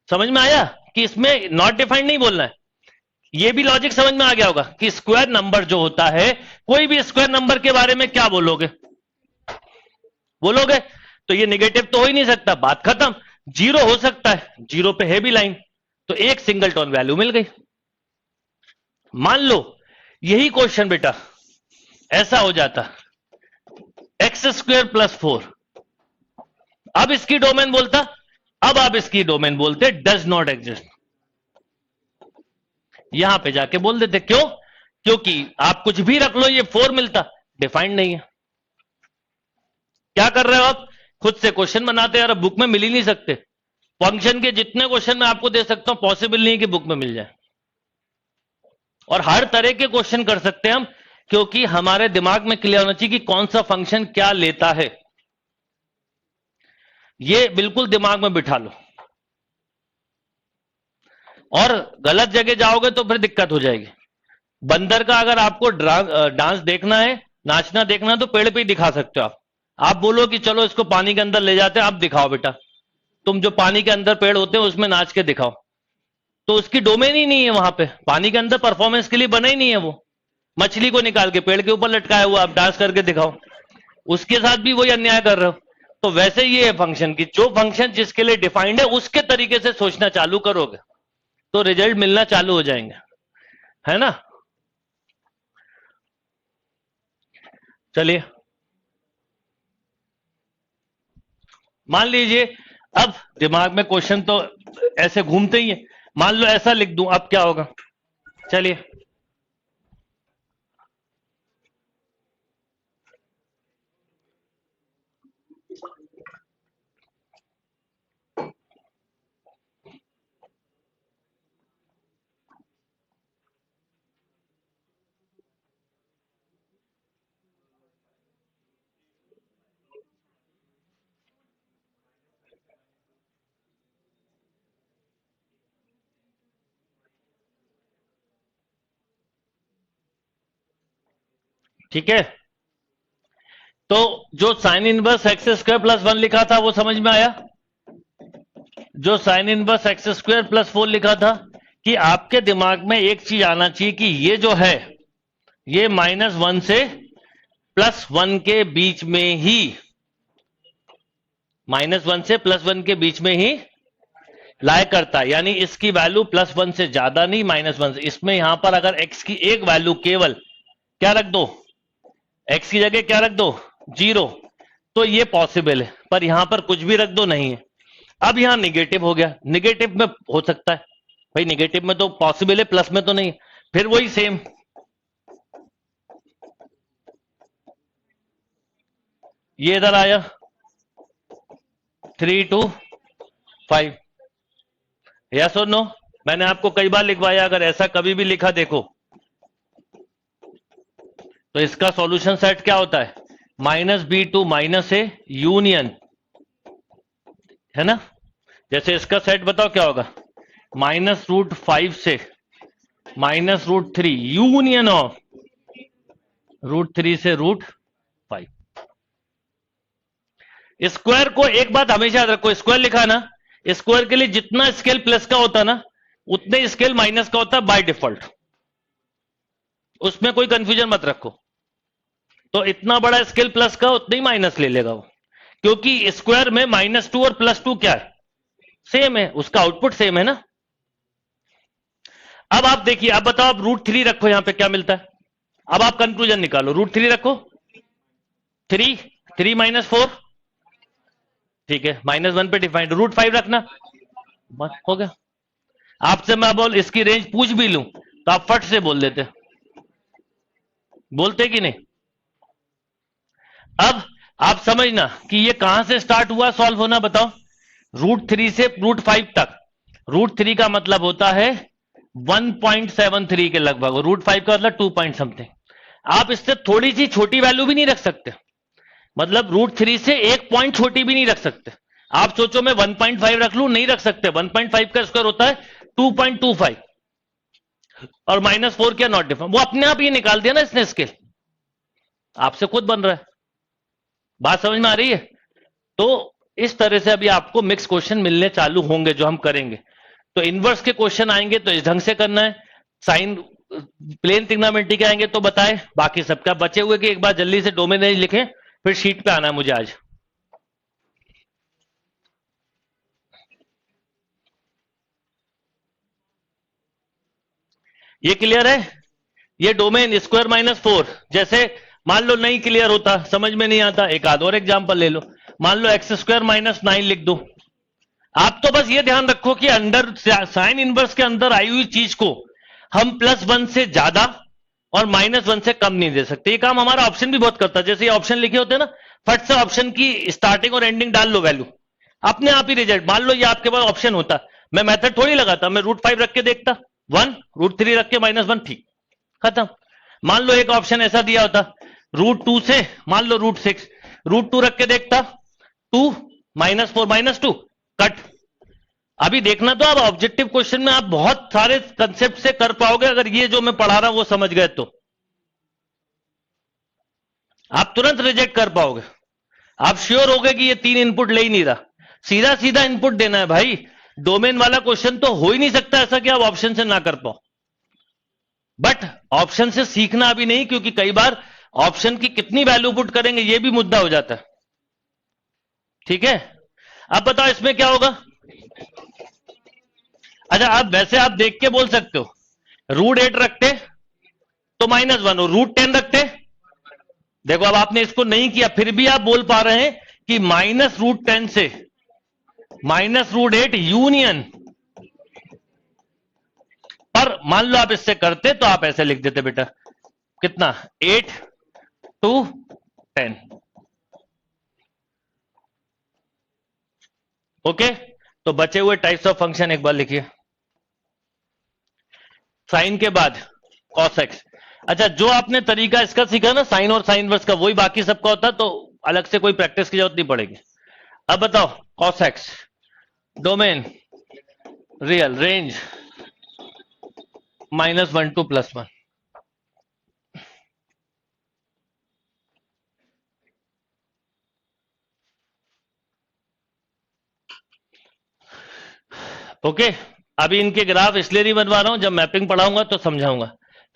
समझ में आया कि इसमें नॉट डिफाइंड नहीं बोलना है। ये भी लॉजिक समझ में आ गया होगा कि स्क्वायर नंबर जो होता है, कोई भी स्क्वायर नंबर के बारे में क्या बोलोगे? तो ये निगेटिव तो हो ही नहीं सकता, बात खत्म। 0 हो सकता है, 0 पे है भी लाइन, तो एक सिंगल टोन वैल्यू मिल गई। मान लो यही क्वेश्चन बेटा ऐसा हो जाता, x² प्लस 4, अब इसकी डोमेन बोलता, अब आप इसकी डोमेन बोलते डज नॉट एग्जिस्ट। यहां पे जाके बोल देते, क्यों? क्योंकि आप कुछ भी रख लो ये 4 मिलता, डिफाइंड नहीं है। क्या कर रहे हो आप? खुद से क्वेश्चन बनाते हैं, यार बुक में मिल ही नहीं सकते। फंक्शन के जितने क्वेश्चन मैं आपको दे सकता हूं, पॉसिबल नहीं है कि बुक में मिल जाए। और हर तरह के क्वेश्चन कर सकते हैं हम, क्योंकि हमारे दिमाग में क्लियर होना चाहिए कि कौन सा फंक्शन क्या लेता है। ये बिल्कुल दिमाग में बिठा लो, और गलत जगह जाओगे तो फिर दिक्कत हो जाएगी। बंदर का अगर आपको डांस देखना है, नाचना देखना है, तो पेड़ पे ही दिखा सकते हो आप बोलो कि चलो इसको पानी के अंदर ले जाते हैं, आप दिखाओ बेटा, तुम जो पानी के अंदर पेड़ होते हैं उसमें नाच के दिखाओ। तो उसकी डोमेन ही नहीं है वहां पे, पानी के अंदर परफॉर्मेंस के लिए बना ही नहीं है वो। मछली को निकाल के पेड़ के ऊपर लटकाया हुआ आप डांस करके दिखाओ, उसके साथ भी वही अन्याय कर रहे हो। तो वैसे ये है फंक्शन की, जो फंक्शन जिसके लिए डिफाइंड है उसके तरीके से सोचना चालू करोगे तो रिजल्ट मिलना चालू हो जाएंगे, है ना? चलिए मान लीजिए, अब दिमाग में क्वेश्चन तो ऐसे घूमते ही है, मान लो ऐसा लिख दूं, अब क्या होगा? चलिए ठीक है, तो जो साइन इनवर्स x² प्लस 1 लिखा था वो समझ में आया? जो साइन इनवर्स x² प्लस 4 लिखा था, कि आपके दिमाग में एक चीज आना चाहिए कि ये जो है ये -1 से +1 के बीच में ही, -1 से +1 के बीच में ही लाई करता है, यानी इसकी वैल्यू +1 से ज्यादा नहीं -1 से। इसमें यहां पर अगर x की एक वैल्यू केवल क्या रख दो, x की जगह क्या रख दो 0, तो ये पॉसिबल है, पर यहां पर कुछ भी रख दो नहीं है। अब यहां निगेटिव हो गया, निगेटिव में हो सकता है भाई, निगेटिव में तो पॉसिबल है, प्लस में तो नहीं। फिर वही सेम, ये इधर आया 3 to 5, यस और नो। मैंने आपको कई बार लिखवाया, अगर ऐसा कभी भी लिखा देखो तो इसका सॉल्यूशन सेट क्या होता है, -b to -a यूनियन, है ना। जैसे इसका सेट बताओ क्या होगा, -√5 से -√3 यूनियन ऑफ √3 से √5। स्क्वायर को एक बात हमेशा याद रखो, स्क्वायर लिखा ना, स्क्वायर के लिए जितना स्केल प्लस का होता ना उतने स्केल माइनस का होता है बाय डिफॉल्ट, उसमें कोई कंफ्यूजन मत रखो। तो इतना बड़ा स्केल प्लस का उतना ही माइनस ले लेगा वो, क्योंकि स्क्वायर में -2 और +2 क्या है, सेम है, उसका आउटपुट सेम है ना। अब आप देखिए, अब बताओ, आप √3 रखो, यहां पे क्या मिलता है, अब आप कंक्लूजन निकालो। √3 रखो, 3 -4, ठीक है, -1 पे डिफाइंड। √5 रखना, बस हो गया। आपसे मैं बोल इसकी रेंज पूछ भी लूं तो आप फट से बोल देते, बोलते कि नहीं। अब आप समझना कि ये कहां से स्टार्ट हुआ सॉल्व होना, बताओ। √3 से √5 तक, √3 का मतलब होता है 1.73 के लगभग, √5 का मतलब 2 पॉइंट समथिंग। आप इससे थोड़ी सी छोटी वैल्यू भी नहीं रख सकते, मतलब √3 से एक पॉइंट छोटी भी नहीं रख सकते। आप सोचो मैं 1.5 रख लूं, नहीं रख सकते। 1.5 का स्क्वायर होता है 2.25, और -4 क्या, नॉट डिफरेंट, वो अपने आप ही निकाल दिया ना इसने स्केल, आपसे खुद बन रहा है। बात समझ में आ रही है। तो इस तरह से अभी आपको मिक्स क्वेश्चन मिलने चालू होंगे जो हम करेंगे। तो इनवर्स के क्वेश्चन आएंगे तो इस ढंग से करना है, साइन प्लेन ट्रिग्नोमेट्री के आएंगे तो बताए, बाकी सबका बचे हुए कि एक बार जल्दी से डोमेन रेंज लिखें, फिर शीट पे आना है मुझे आज। ये क्लियर है। ये डोमेन स्क्वायर -4, जैसे मान लो नहीं क्लियर होता, समझ में नहीं आता, एक आध और एग्जांपल ले लो। मान लो x² -9 लिख दो। आप तो बस ये ध्यान रखो कि अंडर साइन इनवर्स के अंदर आई हुई चीज को हम +1 से ज्यादा और -1 से कम नहीं दे सकते। ये काम हमारा ऑप्शन भी बहुत करता है। जैसे ये ऑप्शन लिखे होते हैं ना, फट से ऑप्शन की स्टार्टिंग और एंडिंग डाल लो वैल्यू, अपने आप ही रिजल्ट। मान लो ये आपके पास ऑप्शन होता, मैं मेथड थोड़ी लगाता, मैं √5 रख के देखता 1, √3 रख के -1, ठीक, खत्म। मान लो एक ऑप्शन ऐसा दिया होता, √2 से मान लो √6, √2 रख के देखता 2, -4 -2, कट। अभी देखना तो आप ऑब्जेक्टिव क्वेश्चन में आप बहुत सारे कंसेप्ट से कर पाओगे, अगर ये जो मैं पढ़ा रहा हूं वो समझ गए तो आप तुरंत रिजेक्ट कर पाओगे। आप श्योर होगे कि ये 3 इनपुट ले ही नहीं रहा, सीधा सीधा इनपुट देना है भाई। डोमेन वाला क्वेश्चन तो हो ही नहीं सकता ऐसा कि आप ऑप्शन से ना कर पाओ। बट ऑप्शन से सीखना अभी नहीं, क्योंकि कई बार ऑप्शन की कितनी वैल्यू पुट करेंगे ये भी मुद्दा हो जाता है। ठीक है, अब बताओ इसमें क्या होगा। अच्छा, अब वैसे आप देख के बोल सकते हो, √8 रखते तो -1, और √10 रखते, देखो अब आपने इसको नहीं किया फिर भी आप बोल पा रहे हैं कि -√10 से -√8 यूनियन। पर मान लो आप इससे करते तो आप ऐसे लिख देते बेटा, कितना 8 to 10। ओके, तो बचे हुए टाइप्स ऑफ फंक्शन एक बार लिखिए। साइन के बाद cos x। अच्छा, जो आपने तरीका इसका सीखा ना साइन और साइन इनवर्स का, वही बाकी सबका होता, तो अलग से कोई प्रैक्टिस की जरूरत नहीं पड़ेगी। अब बताओ cos x, domain real, range -1 to +1। Okay, अभी इनके ग्राफ इसलिए नहीं बनवा रहा हूं, जब मैपिंग पढ़ाऊंगा तो समझाऊंगा।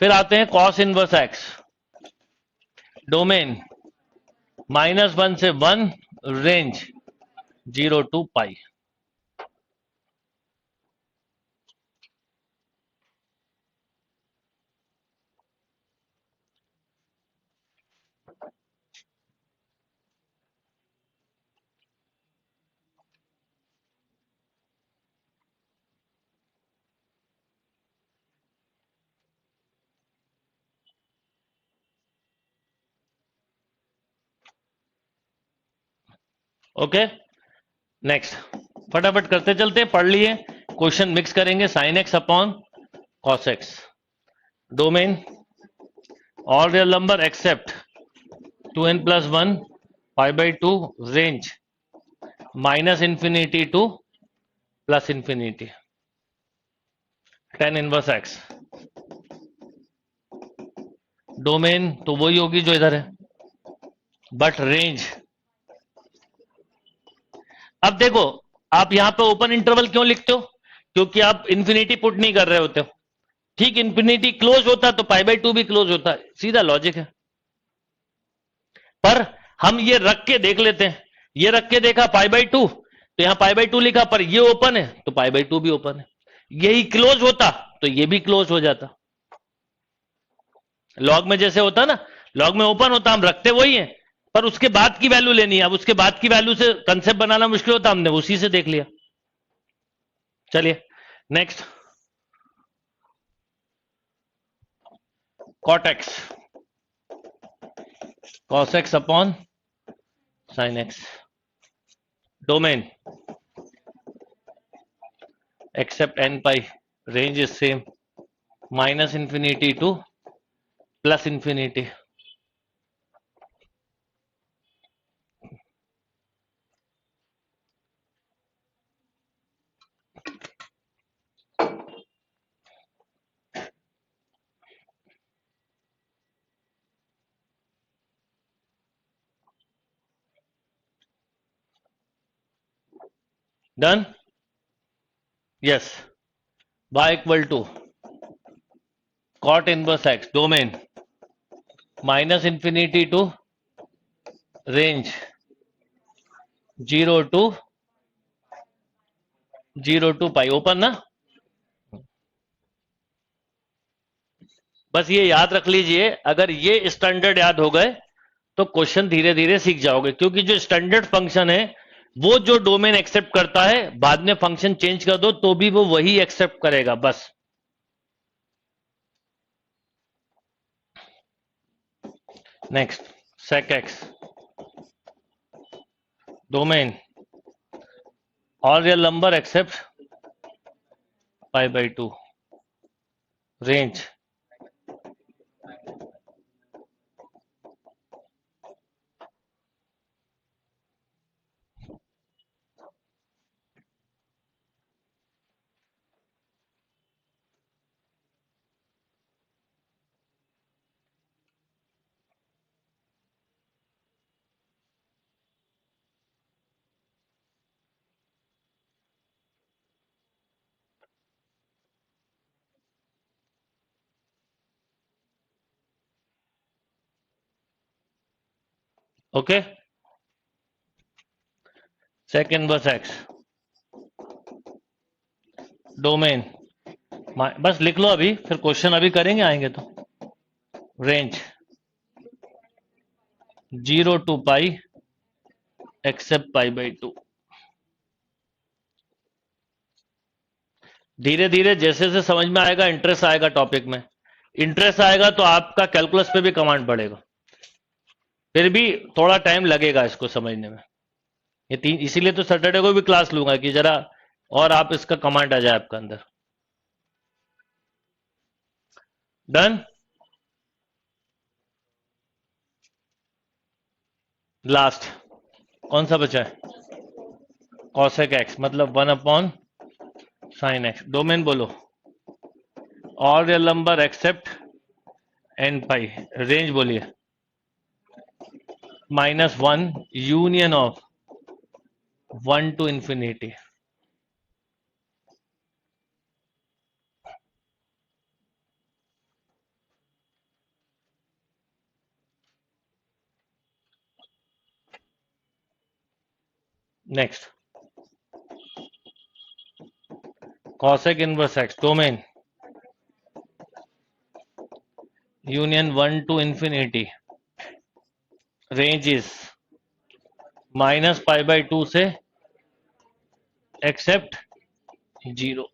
फिर आते हैं cos इनवर्स x, डोमेन -1 से 1, रेंज 0 to π। ओके, नेक्स्ट फटाफट करते चलते, पढ़ लिए। क्वेश्चन मिक्स करेंगे, sine x upon cos x, domain all real number except 2n+1 π/2, range -∞ to +∞, tan inverse x, domain तो वही होगी जो इधर है, बट रेंज, अब देखो आप यहां पे ओपन इंटरवल क्यों लिखते हो, क्योंकि आप इंफिनिटी पुट नहीं कर रहे होते हो। ठीक, इंफिनिटी क्लोज होता तो π/2 भी क्लोज होता है, सीधा लॉजिक है। पर हम ये रख के देख लेते हैं, ये रख के देखा π/2, तो यहां π/2 लिखा, पर ये ओपन है तो π/2 भी ओपन है। यही क्लोज होता तो ये भी क्लोज हो जाता। लॉग में जैसे होता ना, लॉग में ओपन होता, हम रखते वही है, पर उसके बाद की वैल्यू लेनी है। अब उसके बाद की वैल्यू से कंसेप्ट बनाना मुश्किल होता, हमने उसी से देख लिया। चलिए next, cot x cos x upon sine x, domain except n pi, range is same, -∞ to +∞। Done, yes, y equal to cot inverse x, domain -∞ to range 0 to pi, open ना। बस ये याद रख लीजिए, अगर ये स्टैंडर्ड याद हो गए तो क्वेश्चन धीरे धीरे सीख जाओगे, क्योंकि जो स्टैंडर्ड फंक्शन है वो जो डोमेन एक्सेप्ट करता है, बाद में फंक्शन चेंज कर दो तो भी वो वही एक्सेप्ट करेगा बस। Next, sec x, domain all real number except π/2, range okay, sec inverse x, domain, बस लिख लो अभी, फिर क्वेश्चन अभी करेंगे आएंगे तो, रेंज 0 टू पाई एक्सेप्ट π/2। धीरे धीरे जैसे जैसे समझ में आएगा, इंटरेस्ट आएगा टॉपिक में, इंटरेस्ट आएगा तो आपका कैलकुलस पे भी कमांड बढ़ेगा। फिर भी थोड़ा टाइम लगेगा इसको समझने में, ये तीन, इसीलिए तो सैटरडे को भी क्लास लूंगा कि जरा और आप इसका कमांड आ जाए आपका अंदर। डन, लास्ट कौन सा बचा है, कॉसेक एक्स मतलब 1/sin एक्स, डोमेन बोलो all real number except n pi, range बोलिए -1 union of 1 to infinity. Next, cosec inverse x, domain union 1 to infinity, range is -π/2 से एक्सेप्ट 0।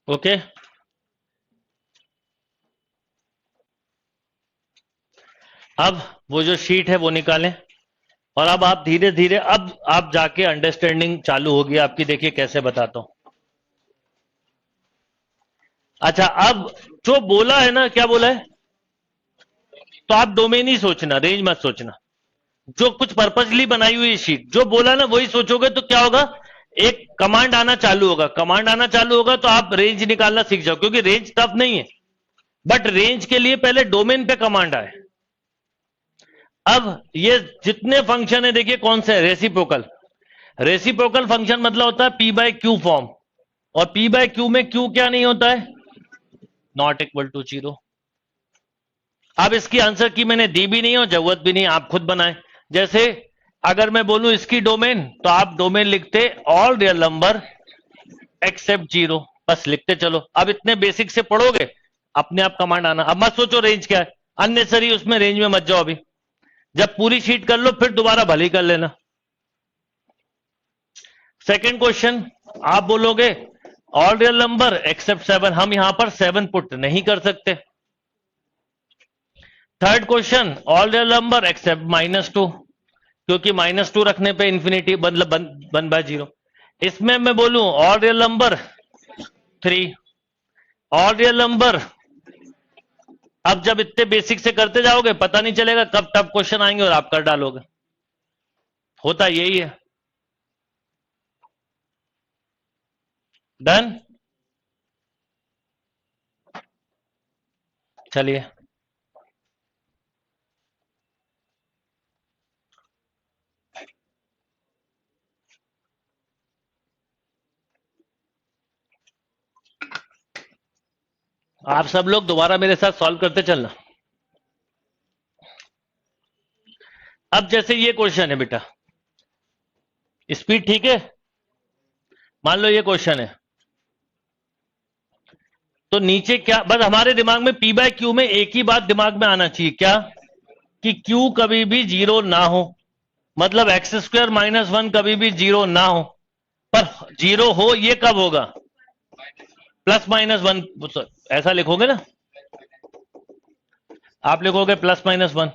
ओके, अब वो जो शीट है वो निकालें और अब आप धीरे धीरे अब आप जाके अंडरस्टैंडिंग चालू होगी आपकी। देखिए कैसे बताता हूं। अच्छा, अब जो बोला है ना, क्या बोला है, तो आप डोमेन ही सोचना, रेंज मत सोचना। जो कुछ पर्पसली बनाई हुई शीट, जो बोला ना वही सोचोगे तो क्या होगा, एक कमांड आना चालू होगा। कमांड आना चालू होगा तो आप रेंज निकालना सीख जाओ, क्योंकि रेंज टफ नहीं है, बट रेंज के लिए पहले डोमेन पे कमांड आए। अब ये जितने फंक्शन है देखिए कौन से है, रेसिप्रोकल। रेसिप्रोकल फंक्शन मतलब होता है पी बाय क्यू फॉर्म, और पी बाय क्यू में क्यू क्या नहीं होता है, नॉट इक्वल टू 0। अब इसकी आंसर की मैंने दी भी नहीं हो, जरूरत भी नहीं, आप खुद बनाए। जैसे अगर मैं बोलूं इसकी डोमेन, तो आप डोमेन लिखते ऑल रियल नंबर एक्सेप्ट 0, बस लिखते चलो। अब इतने बेसिक से पढ़ोगे, अपने आप कमांड आना। अब मत सोचो रेंज क्या है, अननेसरी उसमें रेंज में मत जाओ। अभी जब पूरी शीट कर लो फिर दोबारा भली कर लेना। सेकंड क्वेश्चन, आप बोलोगे ऑल रियल नंबर एक्सेप्ट 7, हम यहां पर 7 पुट नहीं कर सकते। Third question, all real number accept -2, क्योंकि -2 रखने पे इंफिनिटी मतलब 1/0। इसमें मैं बोलूं all real number 3, all real number. अब जब इतने बेसिक से करते जाओगे पता नहीं चलेगा कब टफ क्वेश्चन आएंगे और आप कर डालोगे। होता यही है। डन, चलिए। आप सब लोग दोबारा मेरे साथ सॉल्व करते चलना। अब जैसे ये क्वेश्चन है बेटा, स्पीड ठीक है, मान लो ये क्वेश्चन है, तो नीचे क्या, बस हमारे दिमाग में पी बाय क्यू में एक ही बात दिमाग में आना चाहिए, क्या, कि क्यू कभी भी 0 ना हो, मतलब x² - 1 कभी भी 0 ना हो। पर 0 हो ये कब होगा, +-1, ऐसा लिखोगे ना, आप लिखोगे +-1,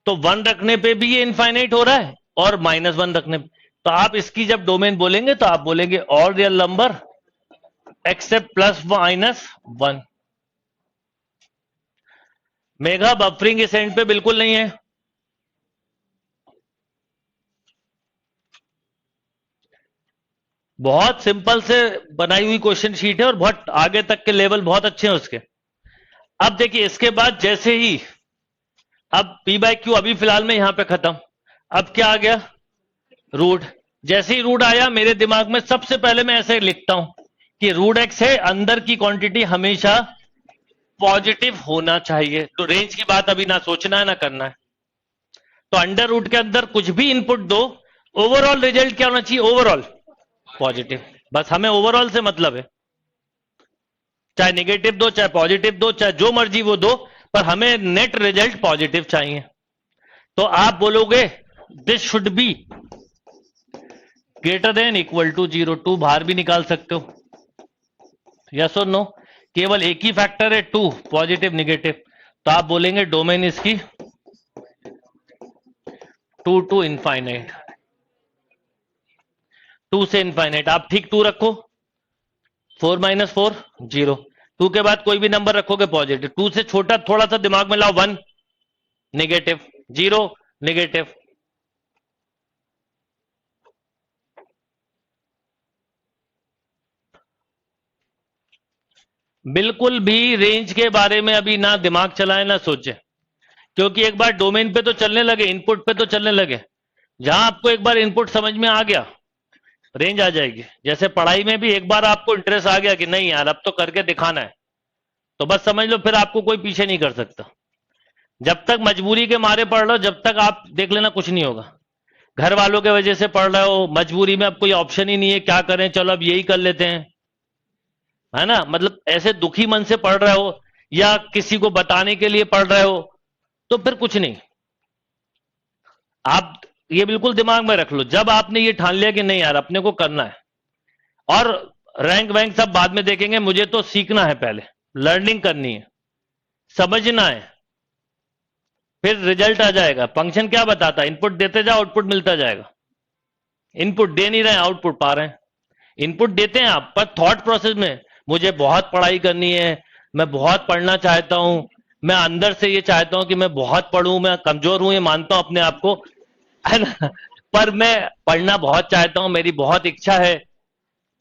तो 1 रखने पे भी ये इनफाइनाइट हो रहा है और -1 रखने पे, तो आप इसकी जब डोमेन बोलेंगे तो आप बोलेंगे all real number accept +-1। Mega buffering इस एंड पे बिल्कुल नहीं है। बहुत सिंपल से बनाई हुई क्वेश्चन शीट है और बहुत आगे तक के लेवल बहुत अच्छे हैं उसके। अब देखिए इसके बाद जैसे ही, अब पी बाय क्यू अभी फिलहाल में यहां पे खत्म, अब क्या आ गया, रूट। जैसे ही रूट आया मेरे दिमाग में सबसे पहले मैं ऐसे लिखता हूं कि रूट एक्स है, अंदर की क्वांटिटी हमेशा पॉजिटिव होना चाहिए। तो रेंज की बात अभी ना सोचना है ना करना है। तो अंडर रूट के अंदर कुछ भी इनपुट दो, ओवरऑल रिजल्ट क्या होना चाहिए, ओवरऑल पॉजिटिव। बस हमें ओवरऑल से मतलब है, चाहे नेगेटिव दो चाहे पॉजिटिव दो चाहे जो मर्जी वो दो, पर हमें नेट रिजल्ट पॉजिटिव चाहिए। तो आप बोलोगे this should be greater than equal to 0, 2 बाहर भी निकाल सकते हो, यस और नो। केवल एक ही फैक्टर है 2, पॉजिटिव नेगेटिव, तो आप बोलेंगे डोमेन इसकी 2 टू इनफाइनाइट, 2 से इनफाइनाइट। आप ठीक 2 रखो, 4 - 4 0, 2 के बाद कोई भी नंबर रखोगे पॉजिटिव, 2 से छोटा थोड़ा सा दिमाग में लाओ, 1 नेगेटिव, 0 नेगेटिव। बिल्कुल भी रेंज के बारे में अभी ना दिमाग चलाए ना सोचे, क्योंकि एक बार डोमेन पे तो चलने लगे, इनपुट पे तो चलने लगे, जहां आपको एक बार इनपुट समझ में आ गया रेंज आ जाएगी। जैसे पढ़ाई में भी एक बार आपको इंटरेस्ट आ गया कि नहीं यार अब तो करके दिखाना है, तो बस समझ लो फिर आपको कोई पीछे नहीं कर सकता। जब तक मजबूरी के मारे पढ़ रहे हो, जब तक आप देख लेना कुछ नहीं होगा। घर वालों के वजह से पढ़ रहे हो, मजबूरी में अब कोई ऑप्शन ही नहीं है, क्या करें चलो अब यही कर लेते हैं, है ना, मतलब ऐसे दुखी मन से पढ़ रहे हो या किसी को बताने के लिए पढ़ रहे हो, तो फिर कुछ नहीं। आप ये बिल्कुल दिमाग में रख लो, जब आपने ये ठान लिया कि नहीं यार अपने को करना है, और रैंक वैंक सब बाद में देखेंगे, मुझे तो सीखना है, पहले लर्निंग करनी है, समझना है, फिर रिजल्ट आ जाएगा। फंक्शन क्या बताता है? इनपुट देते जाओ, आउटपुट मिलता जाएगा। इनपुट दे नहीं रहे हैं, आउटपुट पा रहे हैं। इनपुट देते हैं आप, पर थॉट प्रोसेस में मुझे बहुत पढ़ाई करनी है, मैं बहुत पढ़ना चाहता हूं, मैं अंदर से ये चाहता हूं कि मैं बहुत पढ़ूं, मैं कमजोर हूं ये मानता हूं अपने आप को, है ना, पर मैं पढ़ना बहुत चाहता हूं, मेरी बहुत इच्छा है,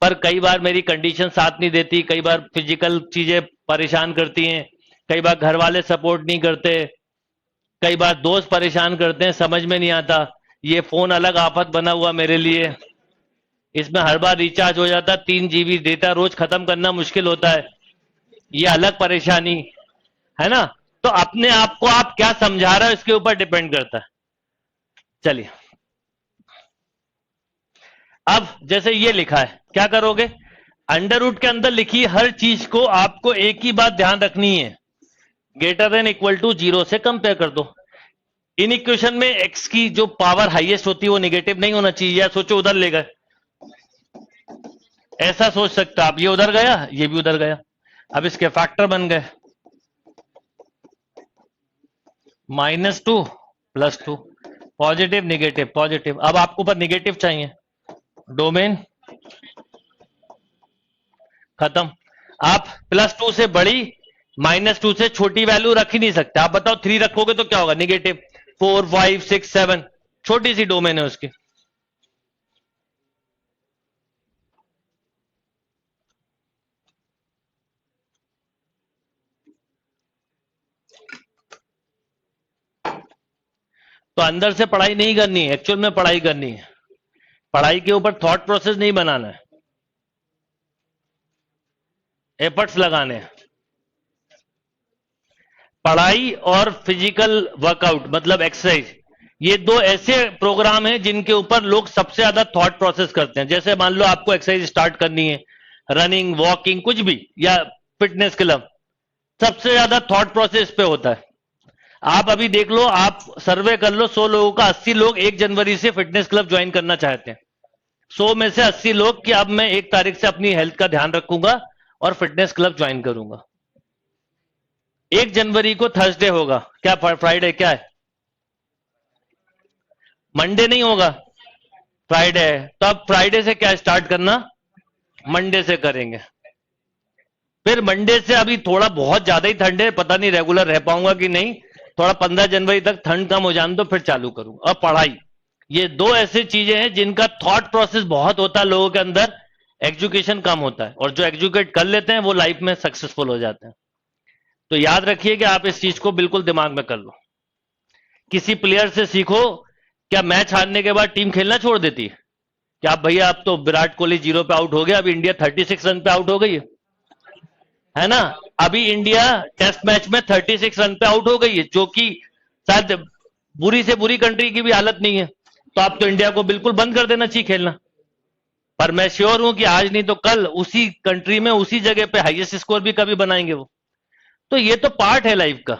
पर कई बार मेरी कंडीशन साथ नहीं देती, कई बार फिजिकल चीजें परेशान करती हैं, कई बार घर वाले सपोर्ट नहीं करते, कई बार दोस्त परेशान करते हैं, समझ में नहीं आता। ये फोन अलग आफत बना हुआ मेरे लिए, इसमें हर बार रिचार्ज हो जाता, 3 GB डेटा रोज खत्म करना मुश्किल होता है, ये अलग परेशानी है ना। तो अपने आप को आप क्या समझा रहे हो इसके ऊपर डिपेंड करता है। चलिए, अब जैसे ये लिखा है, क्या करोगे? अंडर रूट के अंदर लिखी हर चीज को आपको एक ही बात ध्यान रखनी है, ग्रेटर देन इक्वल टू 0 से कंपेयर कर दो। इन इक्वेशन में एक्स की जो पावर हाईएस्ट होती है वो नेगेटिव नहीं होना चाहिए, या सोचो उधर ले गए, ऐसा सोच सकते आप, ये उधर गया, ये भी उधर गया, अब इसके फैक्टर बन गए -2 +2, पॉजिटिव नेगेटिव पॉजिटिव। अब आपको ऊपर नेगेटिव चाहिए, डोमेन खत्म। आप +2 से बड़ी -2 से छोटी वैल्यू रख ही नहीं सकते। आप बताओ 3 रखोगे तो क्या होगा? नेगेटिव। 4 5 6 7, छोटी सी डोमेन है उसकी। तो अंदर से पढ़ाई नहीं करनी है, एक्चुअल में पढ़ाई करनी है, पढ़ाई के ऊपर थॉट प्रोसेस नहीं बनाना है, एफर्ट्स लगाने हैं। पढ़ाई और फिजिकल वर्कआउट मतलब एक्सरसाइज, ये दो ऐसे प्रोग्राम हैं जिनके ऊपर लोग सबसे ज्यादा थॉट प्रोसेस करते हैं। जैसे मान लो आपको एक्सरसाइज स्टार्ट करनी है, रनिंग वॉकिंग कुछ भी, या फिटनेस क्लब, सबसे ज्यादा थॉट प्रोसेस पे होता है। आप अभी देख लो, आप सर्वे कर लो, 100 लोगों का 80 लोग 1 जनवरी से फिटनेस क्लब ज्वाइन करना चाहते हैं। 100 में से 80 लोग कि अब मैं 1 तारीख से अपनी हेल्थ का ध्यान रखूंगा और फिटनेस क्लब ज्वाइन करूंगा। 1 जनवरी को थर्सडे होगा, क्या फ्राइडे क्या है? मंडे नहीं होगा, फ्राइडे है। तो अब फ्राइडे से क्या स्टार्ट करना? मंडे से करेंगे। फिर मंडे से अभी थोड़ा बहुत ज्यादा ही ठंड है, पता नहीं रेगुलर रह पाऊंगा कि नहीं, थोड़ा 15 जनवरी तक ठंड कम हो जाने दो, फिर चालू करूंगा। और पढ़ाई, ये दो ऐसी चीजें हैं जिनका थॉट प्रोसेस बहुत होता है लोगों के अंदर, एजुकेशन कम होता है, और जो एजुकेट कर लेते हैं वो लाइफ में सक्सेसफुल हो जाते हैं। तो याद रखिए कि आप इस चीज को बिल्कुल दिमाग में कर लो। किसी प्लेयर से सीखो, क्या मैच हारने के बाद टीम खेलना छोड़ देती है? क्या आप भैया, अब तो विराट कोहली 0 पे आउट हो गया, अब इंडिया 36 रन पे आउट हो गई है ना। अभी इंडिया टेस्ट मैच में 36 रन पे आउट हो गई है, जो कि शायद बुरी से बुरी कंट्री की भी हालत नहीं है। तो आप तो इंडिया को बिल्कुल बंद कर देना चाहिए खेलना। पर मैं श्योर हूं कि आज नहीं तो कल उसी कंट्री में उसी जगह पे हाईएस्ट स्कोर भी कभी बनाएंगे वो। तो ये तो पार्ट है लाइफ का।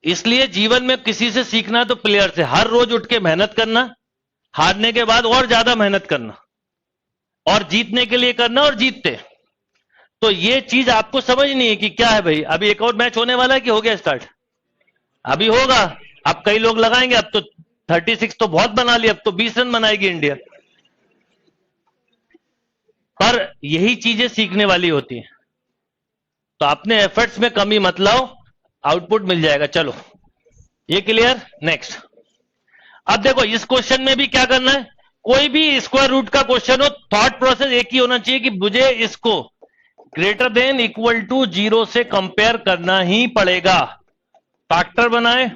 इसलिए जीवन में किसी से सीखना तो प्लेयर से, हर रोज उठ के मेहनत करना, हारने के बाद और ज्यादा मेहनत करना, और जीतने के लिए करना, और जीतते। तो ये चीज आपको समझनी है कि क्या है भाई। अभी एक और मैच होने वाला है कि हो गया स्टार्ट? अभी होगा। अब कई लोग लगाएंगे, अब तो 36 तो बहुत बना लिया, अब तो 20 रन बनाएगी इंडिया। पर यही चीजें सीखने वाली होती हैं। तो अपने एफर्ट्स में कमी मत लाओ, आउटपुट मिल जाएगा। चलो, ये क्लियर? नेक्स्ट। अब देखो, इस क्वेश्चन में भी क्या करना है, कोई भी स्क्वायर रूट का क्वेश्चन हो, थॉट प्रोसेस एक ही होना चाहिए कि मुझे इसको ग्रेटर देन इक्वल टू 0 से कंपेयर करना ही पड़ेगा। फैक्टर बनाए,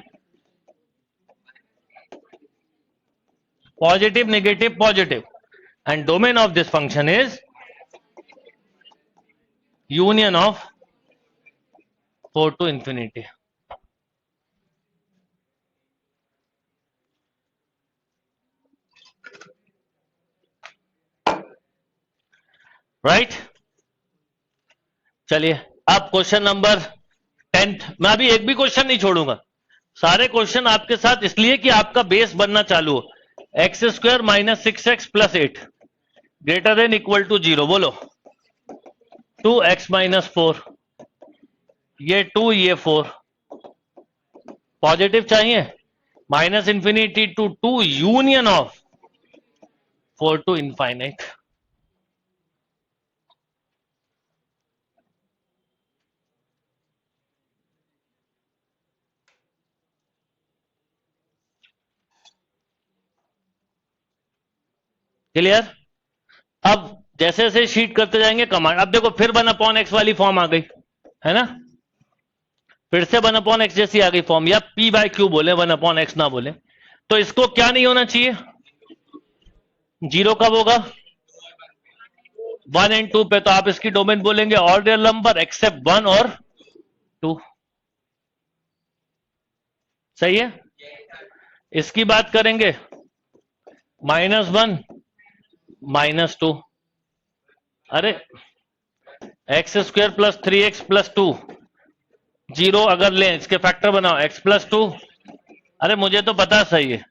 positive negative positive, and domain of this function is union of 4 to infinity. Right? चलिए, अब क्वेश्चन नंबर 10। मैं अभी एक भी क्वेश्चन नहीं छोड़ूंगा, सारे क्वेश्चन आपके साथ, इसलिए कि आपका बेस बनना चालू हो। x² - 6x + 8, greater than equal to 0, बोलो 2x माइनस 4, ये 2 ये 4, पॉजिटिव चाहिए, minus infinity to 2 union of 4 to infinite. Clear? अब जैसे जैसे शीट करते जाएंगे कमांड, अब देखो फिर 1/x वाली फॉर्म आ गई है ना, फिर से 1/x जैसी आ गई फॉर्म, या p/q बोले 1/x ना बोले, तो इसको क्या नहीं होना चाहिए, 0 कब होगा, 1 एंड 2 पे, तो आप इसकी डोमेन बोलेंगे ऑल रियल नंबर एक्सेप्ट 1 और 2। सही है? इसकी बात करेंगे -1 -2, अरे x² + 3x + 2, 0 अगर लें इसके फैक्टर बनाओ x + 2, अरे मुझे तो पता सही है,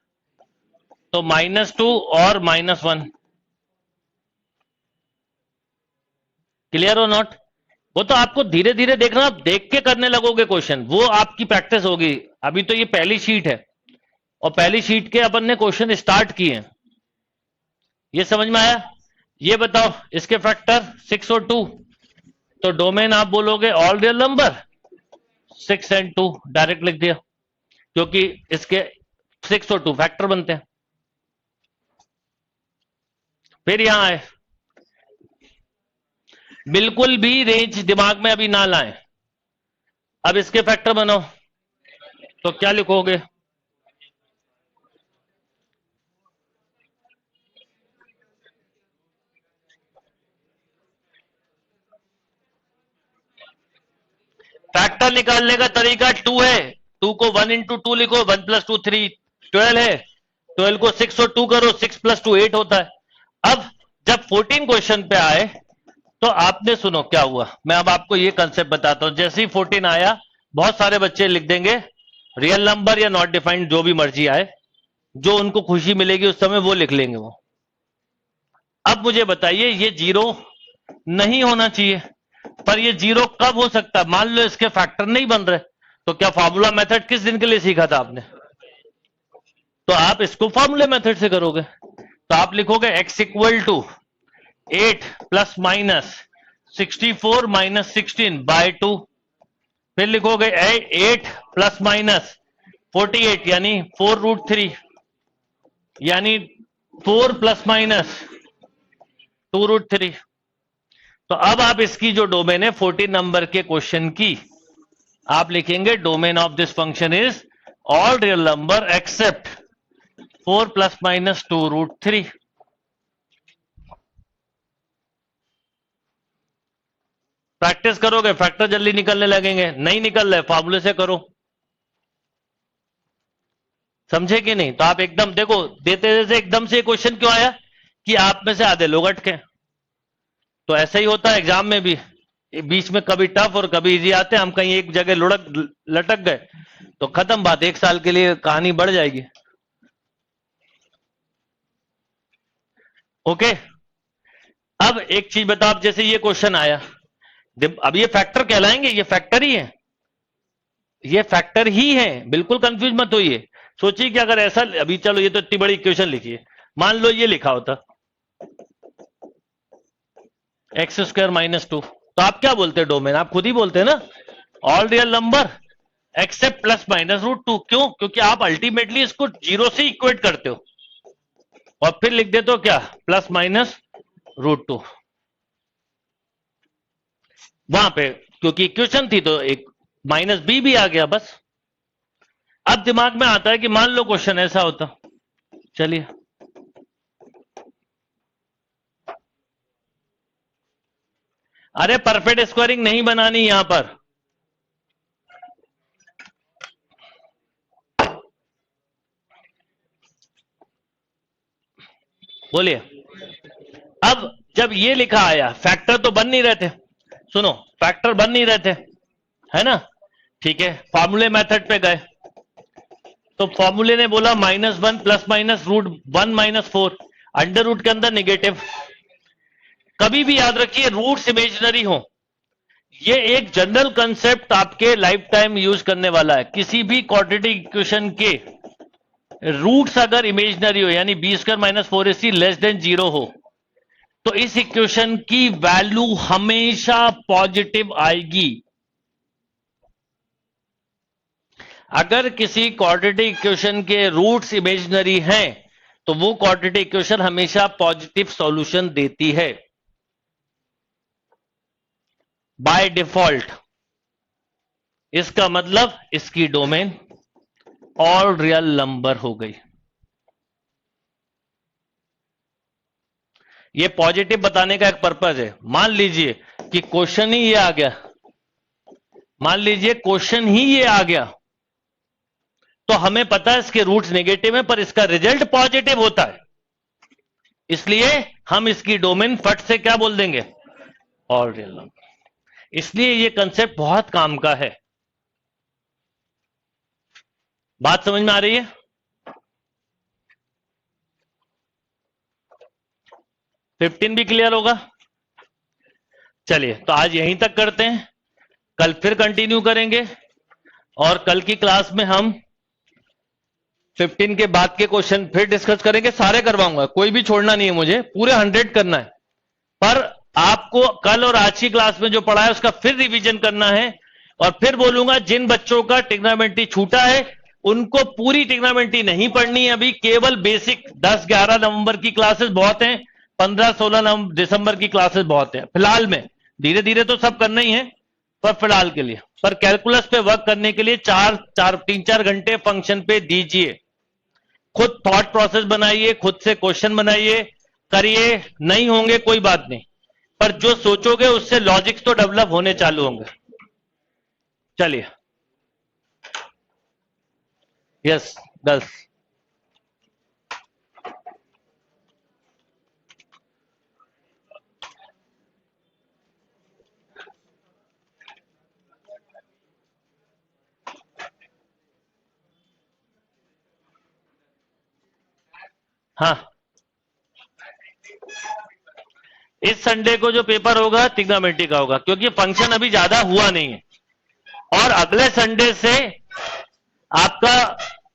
तो -2 और -1। क्लियर और नॉट? वो तो आपको धीरे धीरे देखना, आप देख के करने लगोगे क्वेश्चन, वो आपकी प्रैक्टिस होगी। अभी तो ये पहली शीट है और पहली शीट के अपन ने क्वेश्चन स्टार्ट किए, ये समझ में आया? ये बताओ इसके फैक्टर 6 और 2, तो डोमेन आप बोलोगे all real number 6 and 2, direct लिख दिया, क्योंकि इसके 6 और 2 फैक्टर बनते हैं। फिर यहां आए, बिल्कुल भी रेंज दिमाग में अभी ना लाएं, अब इसके फैक्टर बनाओ, तो क्या लिखोगे, फैक्टर निकालने का तरीका 2 है, 2 को 1 × 2 लिखो, 1 + 2 3, 12 है, 12 को 6 और 2 करो, 6 + 2 8 होता है। अब जब 14 क्वेश्चन पे आए तो आपने सुनो क्या हुआ, मैं अब आपको ये कंसेप्ट बताता हूं। जैसे ही 14 आया, बहुत सारे बच्चे लिख देंगे रियल नंबर या नॉट डिफाइंड, जो भी मर्जी आए, जो उनको खुशी मिलेगी उस समय वो लिख लेंगे वो। अब मुझे बताइए, ये 0 नहीं होना चाहिए, पर ये 0 कब हो सकता है, मान लो इसके फैक्टर नहीं बन रहे, तो क्या फार्मूला मेथड किस दिन के लिए सीखा था आपने, तो आप इसको फार्मूला मेथड से करोगे, तो आप लिखोगे x = 8 ± 64 - 16/2, फिर लिखोगे 8 ± 48 यानी 4√3, यानी 4 ± 2√3। तो अब आप इसकी जो डोमेन है 14 नंबर के क्वेश्चन की, आप लिखेंगे domain of this function is all real number accept 4 ± 2√3। Practice करोगे फैक्टर जल्दी निकलने लगेंगे, नहीं निकल रहे फार्मूले से करो, समझे कि नहीं? तो आप एकदम देखो, देते देते एकदम से क्वेश्चन क्यों आया कि आप में से आधे लोग अटके, तो ऐसा ही होता है एग्जाम में भी, बीच में कभी टफ और कभी इजी आते हैं, हम कहीं एक जगह लटक गए तो खत्म बात, 1 साल के लिए कहानी बढ़ जाएगी। ओके, अब एक चीज बताओ, आप जैसे ये क्वेश्चन आया, अब ये फैक्टर कहलाएंगे, ये फैक्टर ही है, ये फैक्टर ही है, बिल्कुल कंफ्यूज मत होइए। सोचिए कि अगर ऐसा, अभी चलो ये तो इतनी बड़ी इक्वेशन लिखी है, मान लो ये लिखा होता x² - 2, तो आप क्या बोलते हैं डोमेन, आप खुद ही बोलते हैं ना ऑल रियल नंबर एक्सेप्ट ±√2। क्यों? क्योंकि आप अल्टीमेटली इसको 0 से इक्वेट करते हो और फिर लिख देते हो क्या, ±√2 वहां पे, क्योंकि इक्वेशन थी तो एक -b भी आ गया बस। अब दिमाग में आता है कि मान लो क्वेश्चन ऐसा होता, चलिए अरे परफेक्ट स्क्वायरिंग नहीं बनानी यहां पर, बोलिए। अब जब ये लिखा आया, फैक्टर तो बन नहीं रहे थे, सुनो फैक्टर बन नहीं रहे थे, है ना, ठीक है, फार्मूले मेथड पे गए, तो फॉर्मूले ने बोला -1 ± √1 - 4, अंडर रूट के अंदर निगेटिव, कभी भी याद रखिए रूट्स इमेजिनरी हो, ये एक जनरल कंसेप्ट आपके लाइफ टाइम यूज करने वाला है। किसी भी क्वाड्रेटिक इक्वेशन के रूट्स अगर इमेजिनरी हो, यानी b square minus 4ac less than 0 हो, तो इस इक्वेशन की वैल्यू हमेशा पॉजिटिव आएगी। अगर किसी क्वाड्रेटिक इक्वेशन के रूट्स इमेजिनरी हैं तो वो क्वाड्रेटिक इक्वेशन हमेशा पॉजिटिव सॉल्यूशन देती है बाय डिफॉल्ट। इसका मतलब इसकी डोमेन ऑल रियल नंबर हो गई। ये पॉजिटिव बताने का एक पर्पज है। मान लीजिए कि क्वेश्चन ही ये आ गया, मान लीजिए क्वेश्चन ही ये आ गया, तो हमें पता है इसके रूट्स नेगेटिव है पर इसका रिजल्ट पॉजिटिव होता है, इसलिए हम इसकी डोमेन फट से क्या बोल देंगे, ऑल रियल नंबर। इसलिए ये कंसेप्ट बहुत काम का है। बात समझ में आ रही है? फिफ्टीन भी क्लियर होगा? चलिए तो आज यहीं तक करते हैं, कल फिर कंटिन्यू करेंगे और कल की क्लास में हम 15 के बाद के क्वेश्चन फिर डिस्कस करेंगे। सारे करवाऊंगा, कोई भी छोड़ना नहीं है, मुझे पूरे 100 करना है। पर आपको कल और आज की क्लास में जो पढ़ा है उसका फिर रिवीजन करना है। और फिर बोलूंगा जिन बच्चों का ट्रिग्नोमेट्री छूटा है उनको पूरी ट्रिग्नोमेट्री नहीं पढ़नी है अभी, केवल बेसिक 10-11 नवंबर की क्लासेस बहुत हैं, 15-16 दिसंबर की क्लासेस बहुत हैं। फिलहाल में धीरे धीरे तो सब करना ही है, पर फिलहाल के लिए, पर कैलकुलस पे वर्क करने के लिए 3-4 घंटे फंक्शन पे दीजिए। खुद थॉट प्रोसेस बनाइए, खुद से क्वेश्चन बनाइए, करिए। नहीं होंगे कोई बात नहीं, पर जो सोचोगे उससे लॉजिक्स तो डेवलप होने चालू होंगे। चलिए, यस गर्ल्स। हाँ, इस संडे को जो पेपर होगा ट्रिग्नोमेट्री का होगा, क्योंकि फंक्शन अभी ज्यादा हुआ नहीं है। और अगले संडे से आपका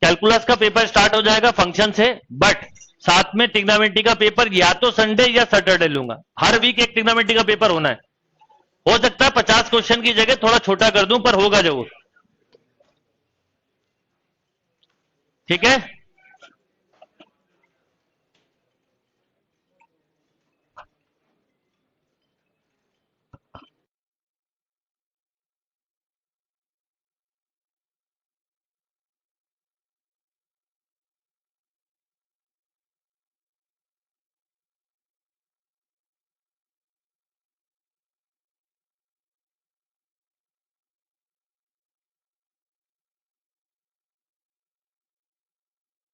कैलकुलस का पेपर स्टार्ट हो जाएगा फंक्शन से, बट साथ में ट्रिग्नोमेट्री का पेपर या तो संडे या सैटरडे लूंगा। हर वीक एक ट्रिग्नोमेट्री का पेपर होना है। हो सकता है 50 क्वेश्चन की जगह थोड़ा छोटा कर दूं, पर होगा जरूर। ठीक है?